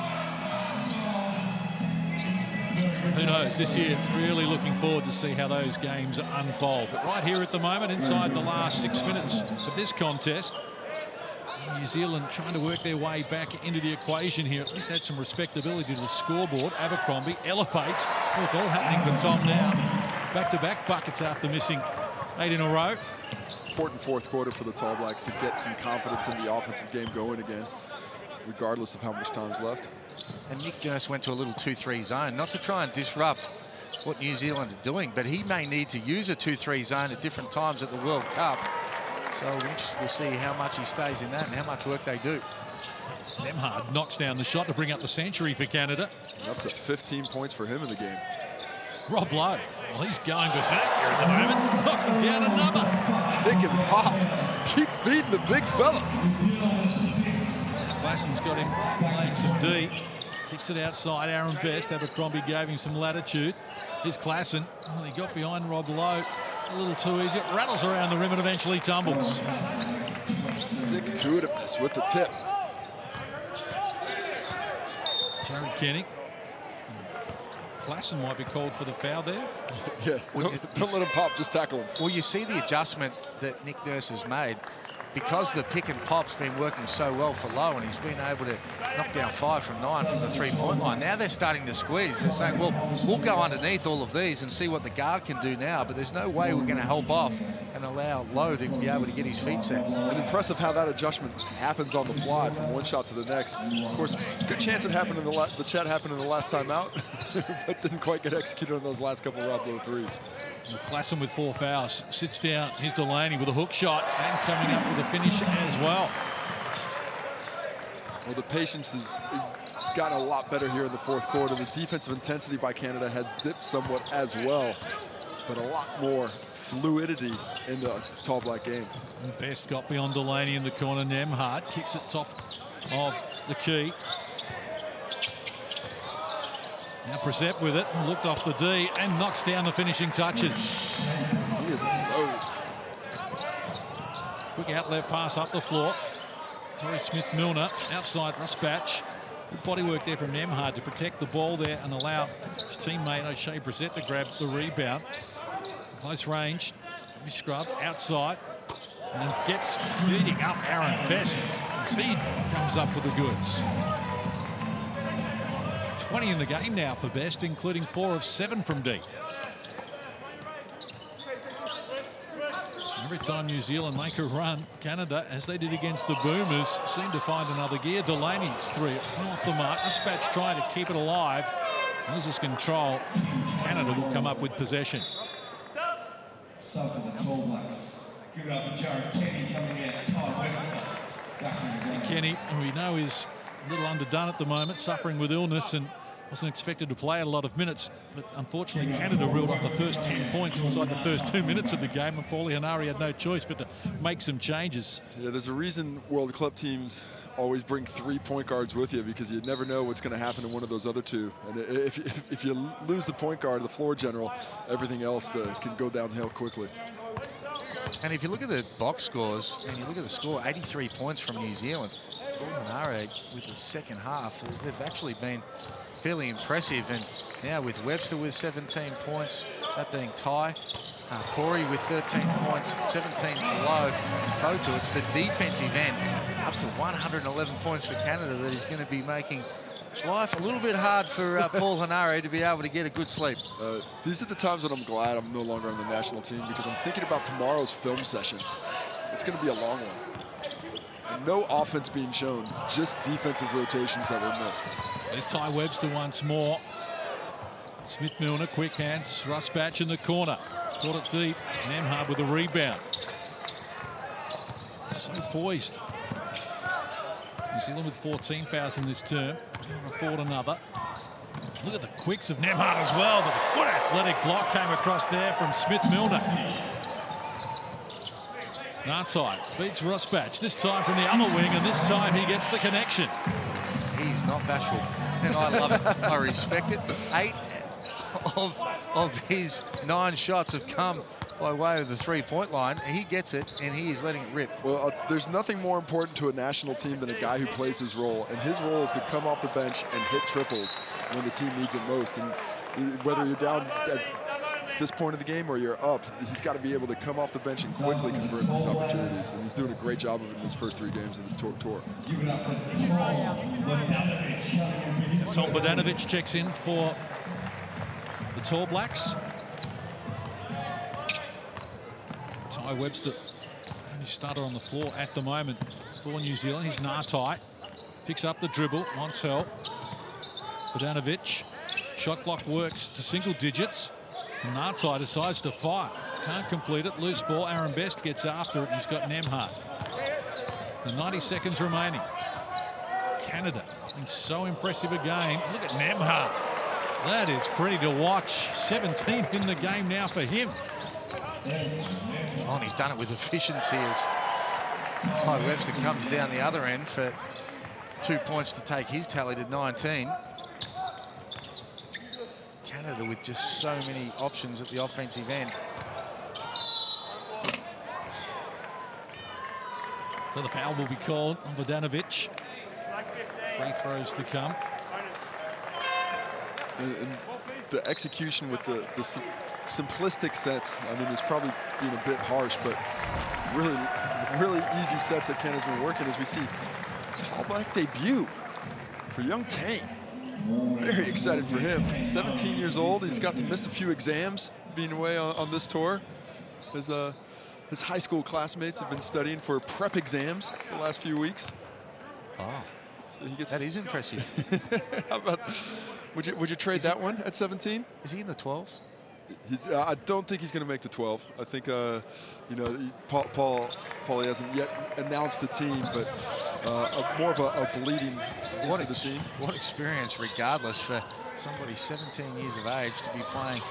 Who knows, this year, really looking forward to see how those games unfold. But right here at the moment, inside the last 6 minutes of this contest, New Zealand trying to work their way back into the equation here. At least add some respectability to the scoreboard. Abercrombie elevates. Oh, it's all happening for Tom now. Back-to-back buckets after missing 8 in a row. Important fourth quarter for the Tall Blacks to get some confidence in the offensive game going again, regardless of how much time's left. And Nick Nurse went to a little 2-3 zone, not to try and disrupt what New Zealand are doing, but he may need to use a 2-3 zone at different times at the World Cup. So we're interested to see how much he stays in that and how much work they do. Nemhard knocks down the shot to bring up the century for Canada. Up to 15 points for him in the game. Rob Lowe, well, he's going berserk here at the moment. Knocking down another. Pick and pop. Keep feeding the big fella. Klassen's got him playing some D. Kicks it outside. Aaron Best. Abercrombie gave him some latitude. Here's Klassen. Well, he got behind Rob Lowe a little too easy. It rattles around the rim and eventually tumbles. Stick to it with the tip. Jared Kenny. Klassen might be called for the foul there. Yeah, don't let him pop, just tackle him. Well, you see the adjustment that Nick Nurse has made. Because the pick and pop's been working so well for Lowe, and he's been able to knock down 5 from 9 from the three-point line. Now they're starting to squeeze. They're saying, well, we'll go underneath all of these and see what the guard can do now, but there's no way we're going to help off and allow Lowe to be able to get his feet set. And impressive how that adjustment happens on the fly from one shot to the next. Of course, good chance it happened in the chat happened in the last time out, but didn't quite get executed on those last couple of Rob Lowe threes. Well, Klassen with 4 fouls. Sits down. Here's Delaney with a hook shot and coming up with a finish as well. Well, the patience has gotten a lot better here in the fourth quarter. The defensive intensity by Canada has dipped somewhat as well, but a lot more fluidity in the Tall Black game. And Best got beyond Delaney in the corner. Nemhard kicks it top of the key. Now Brissett with it, looked off the D and knocks down the finishing touches. He is low. Quick outlet pass up the floor. Torrey Smith-Milner outside Rusbatch. Good body work there from Nemhard to protect the ball there and allow his teammate O'Shea Brissett to grab the rebound. Close range. Scrub outside and gets beating up Aaron Best as he comes up with the goods. 20 in the game now for Best, including 4 of 7 from D. Every time New Zealand make a run, Canada, as they did against the Boomers, seem to find another gear. Delaney's three off the mark. Dispatch trying to keep it alive. Loses control. Canada will come up with possession. Sub for the Tall Blacks. Give it up for Jared Kenny coming in. Ty Webster. Back in the game. Kenny, who we know is a little underdone at the moment, suffering with illness and wasn't expected to play a lot of minutes. But unfortunately, Canada reeled up the first 10 points inside the first 2 minutes of the game, and Paulie Henare had no choice but to make some changes. Yeah, there's a reason World Club teams always bring 3 point guards with you, because you never know what's going to happen to one of those other two. And if you lose the point guard, the floor general, everything else can go downhill quickly. And if you look at the box scores, and you look at the score, 83 points from New Zealand. Paul Henare with the second half, they've actually been fairly impressive. And now with Webster with 17 points, that being Ty. Corey with 13 points, 17 for Lowe. And Fotu, it's the defensive end, up to 111 points for Canada, that is going to be making life a little bit hard for Paul Henare to be able to get a good sleep. These are the times that I'm glad I'm no longer on the national team, because I'm thinking about tomorrow's film session. It's going to be a long one. And no offense being shown, just defensive rotations that were missed. There's Ty Webster once more. Smith-Milner, quick hands, Russ Batch in the corner. Caught it deep, Nemhard with a rebound. So poised. New Zealand with 14 fouls in this term. Can't afford another. Look at the quicks of Nemhard as well, but a good athletic block came across there from Smith-Milner. Nartai beats Rosbach, this time from the other wing, and this time he gets the connection. He's not bashful, and I love it. I respect it. 8 of his 9 shots have come by way of the three-point line. He gets it, and he is letting it rip. Well, there's nothing more important to a national team than a guy who plays his role, and his role is to come off the bench and hit triples when the team needs it most. And whether you're down at this point of the game or you're up, he's got to be able to come off the bench and quickly convert these opportunities, and he's doing a great job of it in his first 3 games of this tour. Tom Bogdanovic checks in for the Tall Blacks. Ty Webster, only starter on the floor at the moment for New Zealand. He's Nartai, picks up the dribble, wants help. Bogdanovic, shot clock works to single digits. Nartai decides to fire. Can't complete it. Loose ball. Aaron Best gets after it. He's got Nemhard. The 90 seconds remaining. Canada in so impressive a game. Look at Nemhard. That is pretty to watch. 17 in the game now for him. Oh, and he's done it with efficiency as Ty Webster comes down the other end for 2 points to take his tally to 19. Canada with just so many options at the offensive end. So the foul will be called on Bogdanovic. Free throws to come. And the execution with the simplistic sets, I mean, it's probably being a bit harsh, but really easy sets that Canada's been working as we see Tall Black debut for young Tank. Very excited for him. 17 years old. He's got to miss a few exams being away on this tour. His high school classmates have been studying for prep exams the last few weeks. Oh, so he gets that is impressive. How about, would you trade that one at 17? Is he in the 12? I don't think he's going to make the 12. I think, you know, Paulie hasn't yet announced the team, but more of a bleeding into the team. What experience, regardless, for somebody 17 years of age to be playing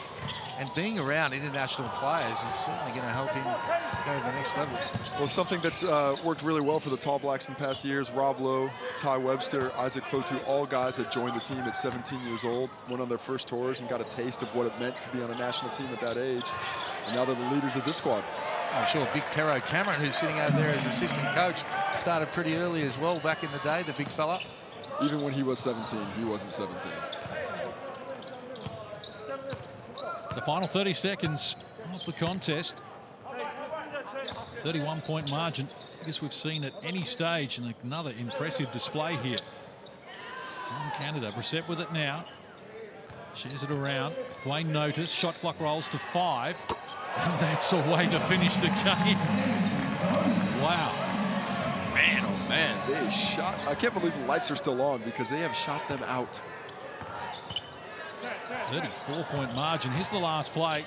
and being around international players is certainly going to help him go to the next level. Well, something that's worked really well for the Tall Blacks in past years, Rob Lowe, Ty Webster, Isaac Fotu, all guys that joined the team at 17 years old, went on their first tours and got a taste of what it meant to be on a national team at that age. And now they're the leaders of this squad. I'm sure Big Tero Cameron, who's sitting over there as assistant coach, started pretty early as well back in the day, the big fella. Even when he was 17, he wasn't 17. The final 30 seconds of the contest. 31-point margin. I guess we've seen at any stage, and another impressive display here from Canada. Brissett with it now. Shares it around. Dwayne Notice. Shot clock rolls to 5. And that's a way to finish the game. Wow. Man, oh man, they shot. I can't believe the lights are still on because they have shot them out. 34-point margin. Here's the last play.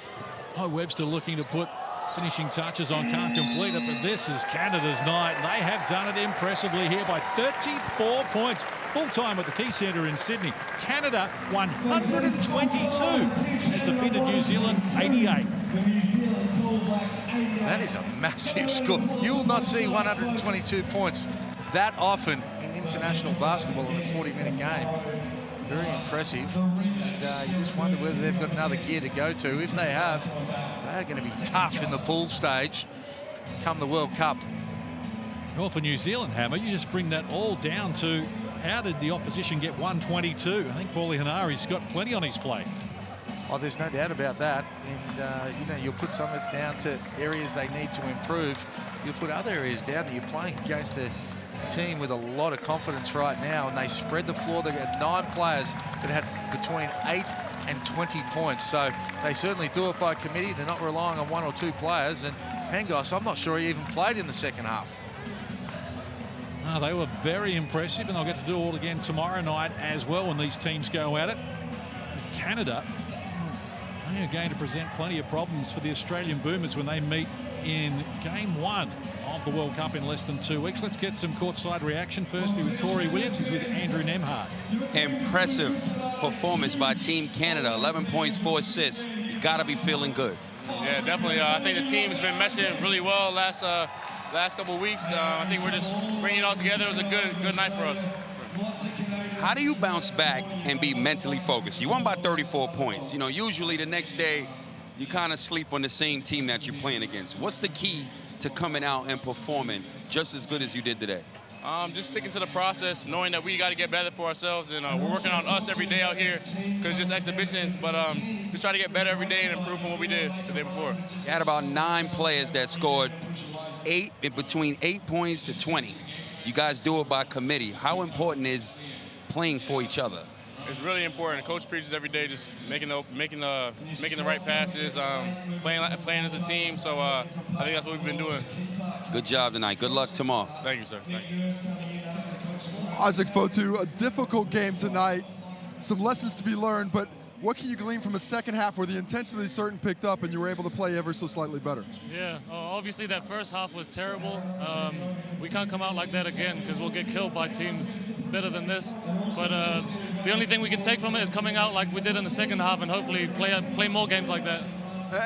Oh, Webster looking to put finishing touches on, can't complete it, but this is Canada's night. They have done it impressively here by 34 points. Full time at the Key Centre in Sydney. Canada 122 has defeated New Zealand 88. That is a massive score. You will not see 122 points that often in international basketball in a 40-minute game. Very impressive. And you just wonder whether they've got another gear to go to. If they have, they're going to be tough in the pool stage come the World Cup. Well, for New Zealand, Hammer, you just bring that all down to how did the opposition get 122? I think Paulie Hanari's got plenty on his plate. Oh, there's no doubt about that. And, you know, you'll put some of it down to areas they need to improve. You'll put other areas down that you're playing against a team with a lot of confidence right now, and they spread the floor. They got 9 players that had between 8 and 20 points. So they certainly do it by committee. They're not relying on 1 or 2 players. And Pangos, I'm not sure he even played in the second half. Oh, they were very impressive, and they'll get to do it all again tomorrow night as well when these teams go at it. Canada, they are going to present plenty of problems for the Australian Boomers when they meet in Game 1 of the World Cup in less than 2 weeks. Let's get some courtside reaction. Firstly with Corey Williams. He's with Andrew Nemhard. Impressive performance by Team Canada. 11 points, 4 assists. You got to be feeling good. Yeah, definitely. I think the team's been meshing really well last couple of weeks. I think we're just bringing it all together. It was a good night for us. How do you bounce back and be mentally focused? You won by 34 points. You know, usually the next day you kind of sleep on the same team that you're playing against. What's the key to coming out and performing just as good as you did today? Just sticking to the process, knowing that we got to get better for ourselves, and we're working on us every day out here because it's just exhibitions, but just try to get better every day and improve from what we did the day before. You had about 9 players that scored between 8 points to 20. You guys do it by committee. How important is playing for each other? It's really important. Coach preaches every day, just making the right passes, playing as a team. So I think that's what we've been doing. Good job tonight. Good luck tomorrow. Thank you, sir. Thank you. Isaac Fotu, a difficult game tonight. Some lessons to be learned, but what can you glean from a second half where the intensity certainly picked up and you were able to play ever so slightly better? Yeah, obviously that first half was terrible. We can't come out like that again because we'll get killed by teams better than this. But the only thing we can take from it is coming out like we did in the second half and hopefully play more games like that.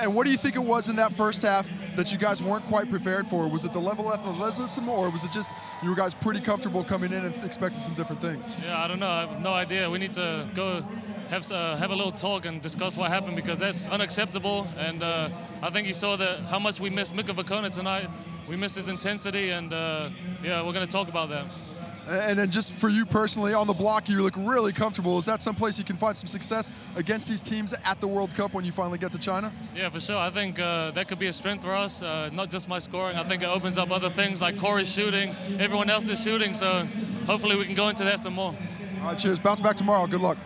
And what do you think it was in that first half that you guys weren't quite prepared for? Was it the level of athleticism, or was it just you guys pretty comfortable coming in and expecting some different things? Yeah, I don't know. I have no idea. We need to go have a little talk and discuss what happened because that's unacceptable. And I think you saw how much we missed Mika Vakona tonight. We missed his intensity, and yeah, we're going to talk about that. And then just for you personally, on the block, you look really comfortable. Is that someplace you can find some success against these teams at the World Cup when you finally get to China? Yeah, for sure. I think that could be a strength for us, not just my scoring. I think it opens up other things like Corey's shooting, everyone else is shooting, so hopefully we can go into that some more. All right, cheers. Bounce back tomorrow. Good luck.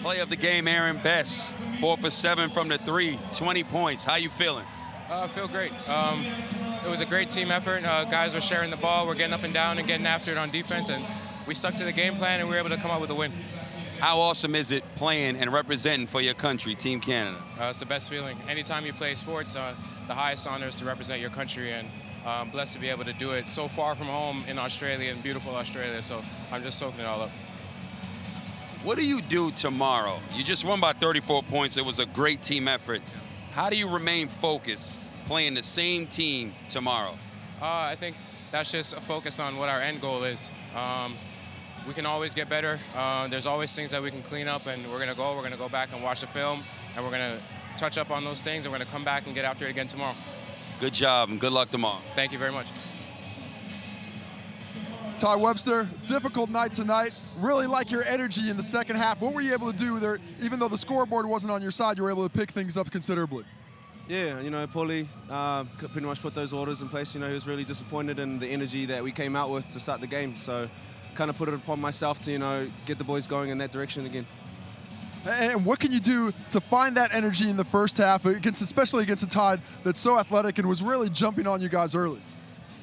Play of the game, Aaron Best. 4 for 7 from the 3, 20 points. How you feeling? I feel great. It was a great team effort. Guys were sharing the ball. We're getting up and down and getting after it on defense, and we stuck to the game plan, and we were able to come out with a win. How awesome is it playing and representing for your country, Team Canada? It's the best feeling. Anytime you play sports, the highest honor is to represent your country, and I'm blessed to be able to do it so far from home in Australia, in beautiful Australia, so I'm just soaking it all up. What do you do tomorrow? You just won by 34 points. It was a great team effort. How do you remain focused playing the same team tomorrow? I think that's just a focus on what our end goal is. We can always get better. There's always things that we can clean up, and we're gonna go back and watch the film, and we're gonna touch up on those things, and we're gonna come back and get after it again tomorrow. Good job, and good luck tomorrow. Thank you very much. Ty Webster, difficult night tonight. Really like your energy in the second half. What were you able to do there? Even though the scoreboard wasn't on your side, you were able to pick things up considerably. Yeah, you know, Paulie pretty much put those orders in place. You know, he was really disappointed in the energy that we came out with to start the game. So kind of put it upon myself to, you know, get the boys going in that direction again. And what can you do to find that energy in the first half, especially against a Tide that's so athletic and was really jumping on you guys early?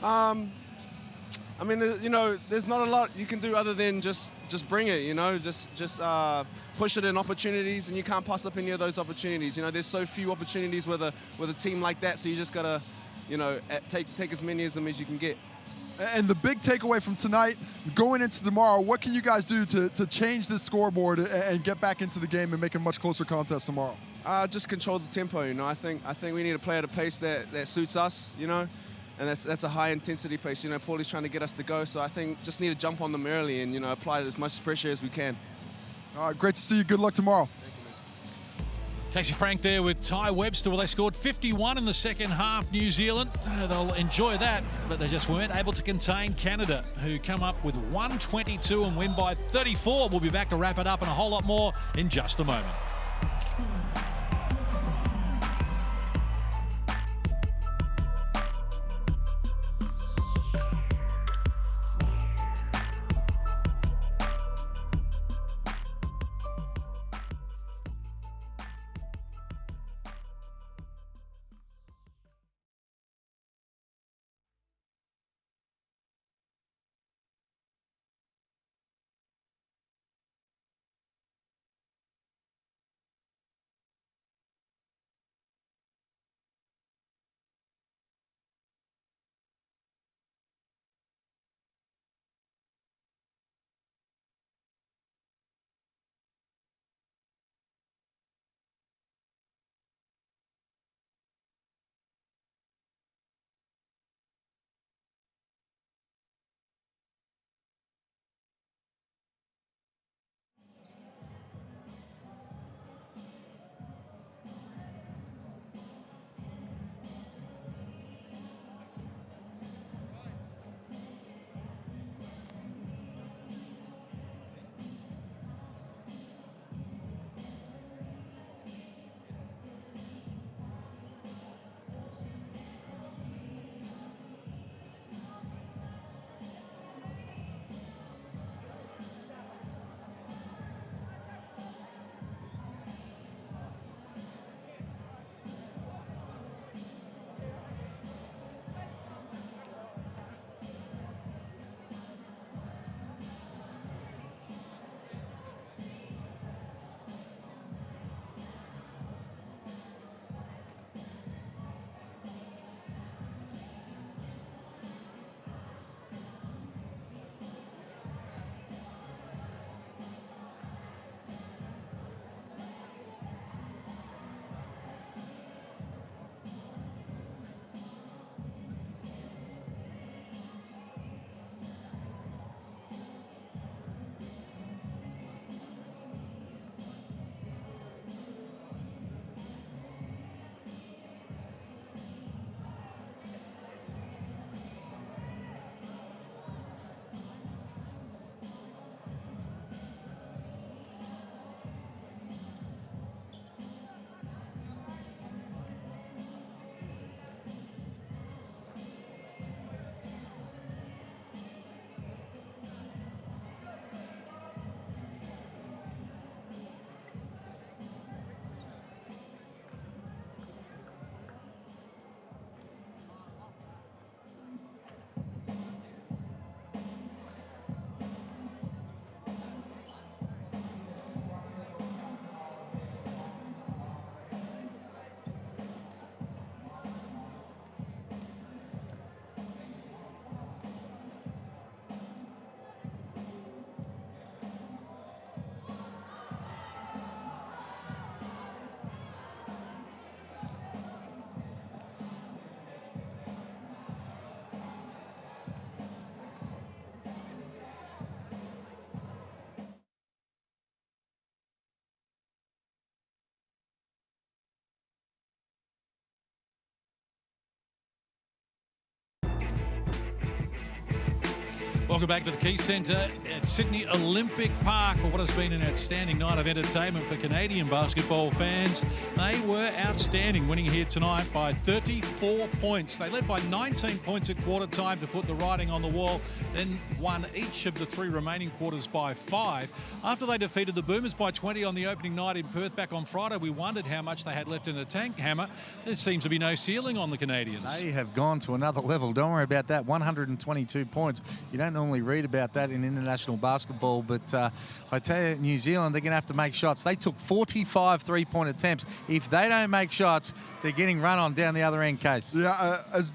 I mean, you know, there's not a lot you can do other than just bring it, you know, just push it in opportunities, and you can't pass up any of those opportunities. You know, there's so few opportunities with a team like that, so you just gotta, you know, take as many of them as you can get. And the big takeaway from tonight, going into tomorrow, what can you guys do to change this scoreboard and get back into the game and make a much closer contest tomorrow? Just control the tempo, you know. I think we need to play at a pace that suits us, you know. And that's a high intensity pace. You know, Paulie's trying to get us to go, so I think just need to jump on them early and, you know, apply as much pressure as we can. All right, great to see you. Good luck tomorrow. Casey Frank there with Ty Webster. Well, they scored 51 in the second half, New Zealand. They'll enjoy that, but they just weren't able to contain Canada, who come up with 122 and win by 34. We'll be back to wrap it up and a whole lot more in just a moment. Welcome back to the Key Centre at Sydney Olympic Park for what has been an outstanding night of entertainment for Canadian basketball fans. They were outstanding, winning here tonight by 34 points. They led by 19 points at quarter time to put the writing on the wall, then won each of the 3 remaining quarters by 5. After they defeated the Boomers by 20 on the opening night in Perth back on Friday, we wondered how much they had left in the tank, Hammer. There seems to be no ceiling on the Canadians. They have gone to another level. Don't worry about that. 122 points. You don't normally read about that in international basketball, but I tell you, New Zealand, they're going to have to make shots. They took 45 three-point attempts. If they don't make shots, they're getting run on down the other end, Case. Yeah, as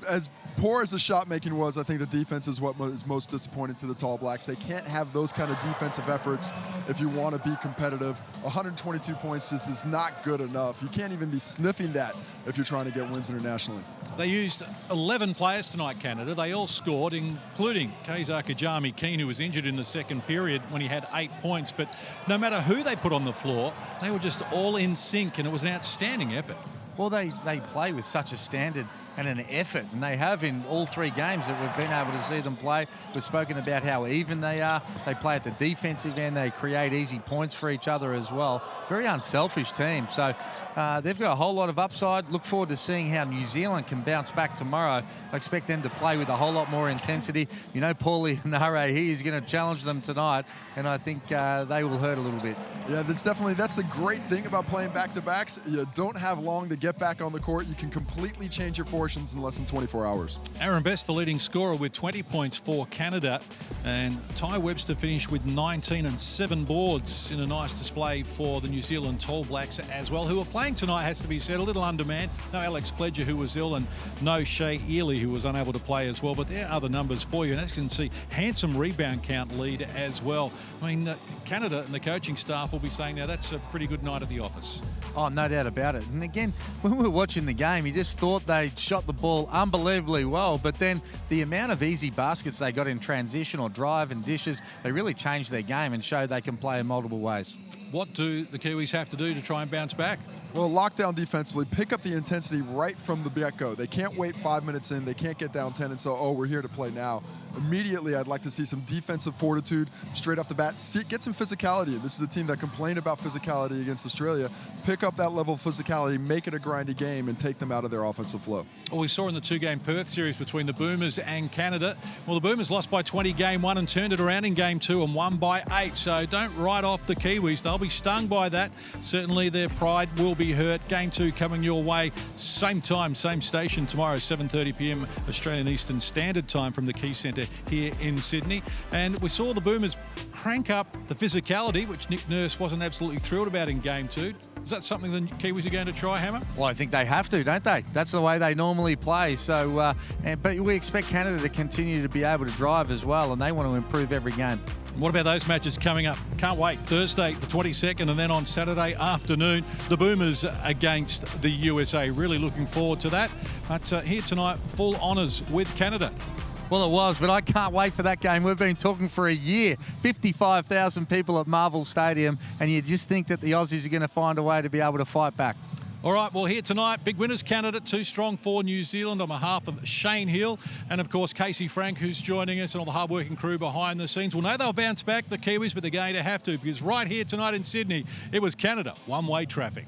poor as the shot making was, I think the defense is what is most disappointing to the Tall Blacks. They can't have those kind of defensive efforts if you want to be competitive. 122 points just is not good enough. You can't even be sniffing that if you're trying to get wins internationally. They used 11 players tonight, Canada. They all scored, including Kazar Kajami Keane, who was injured in the second period when he had 8 points. But no matter who they put on the floor, they were just all in sync, and it was an outstanding effort. Well, they play with such a standard and an effort, and they have in all 3 games that we've been able to see them play. We've spoken about how even they are. They play at the defensive end. They create easy points for each other as well. Very unselfish team. So they've got a whole lot of upside. Look forward to seeing how New Zealand can bounce back tomorrow. I expect them to play with a whole lot more intensity. You know, Paulie Nare, he is going to challenge them tonight, and I think they will hurt a little bit. Yeah, that's the great thing about playing back-to-backs. You don't have long to get back on the court. You can completely change your fortunes in less than 24 hours. Aaron Best, the leading scorer, with 20 points for Canada, and Ty Webster finished with 19 and 7 boards in a nice display for the New Zealand Tall Blacks as well, who are playing tonight, has to be said, a little undermanned. No Alex Pledger, who was ill, and no Shea Ely, who was unable to play as well, but there are other numbers for you, and as you can see, handsome rebound count lead as well. I mean, Canada and the coaching staff will be saying now that's a pretty good night at the office. Oh, no doubt about it. And again, when we were watching the game, you just thought they'd shot the ball unbelievably well, but then the amount of easy baskets they got in transition or drive and dishes, they really changed their game and showed they can play in multiple ways. What do the Kiwis have to do to try and bounce back? Well, lock down defensively, pick up the intensity right from the get-go. They can't wait 5 minutes in. They can't get down 10 and so, oh, we're here to play now. Immediately, I'd like to see some defensive fortitude straight off the bat. Get some physicality. This is a team that complained about physicality against Australia. Pick up that level of physicality, make it a grindy game, and take them out of their offensive flow. Well, we saw in the 2-game Perth series between the Boomers and Canada. Well, the Boomers lost by 20 game 1 and turned it around in game 2 and won by 8. So don't write off the Kiwis. They'll be stung by that. Certainly their pride will be hurt. Game 2 coming your way. Same time, same station tomorrow, 7:30 p.m. Australian Eastern Standard Time from the Key Centre here in Sydney. And we saw the Boomers crank up the physicality, which Nick Nurse wasn't absolutely thrilled about in game 2. Is that something the Kiwis are going to try, Hammer? Well, I think they have to, don't they? That's the way they normally play. So, but we expect Canada to continue to be able to drive as well, and they want to improve every game. What about those matches coming up? Can't wait. Thursday, the 22nd, and then on Saturday afternoon, the Boomers against the USA. Really looking forward to that. But here tonight, full honours with Canada. Well, it was, but I can't wait for that game. We've been talking for a year. 55,000 people at Marvel Stadium, and you just think that the Aussies are going to find a way to be able to fight back. All right, well, here tonight, big winners Canada, 2 strong for New Zealand on behalf of Shane Hill and, of course, Casey Frank, who's joining us, and all the hard-working crew behind the scenes. We'll know they'll bounce back, the Kiwis, but they're going to have to, because right here tonight in Sydney, it was Canada, one-way traffic.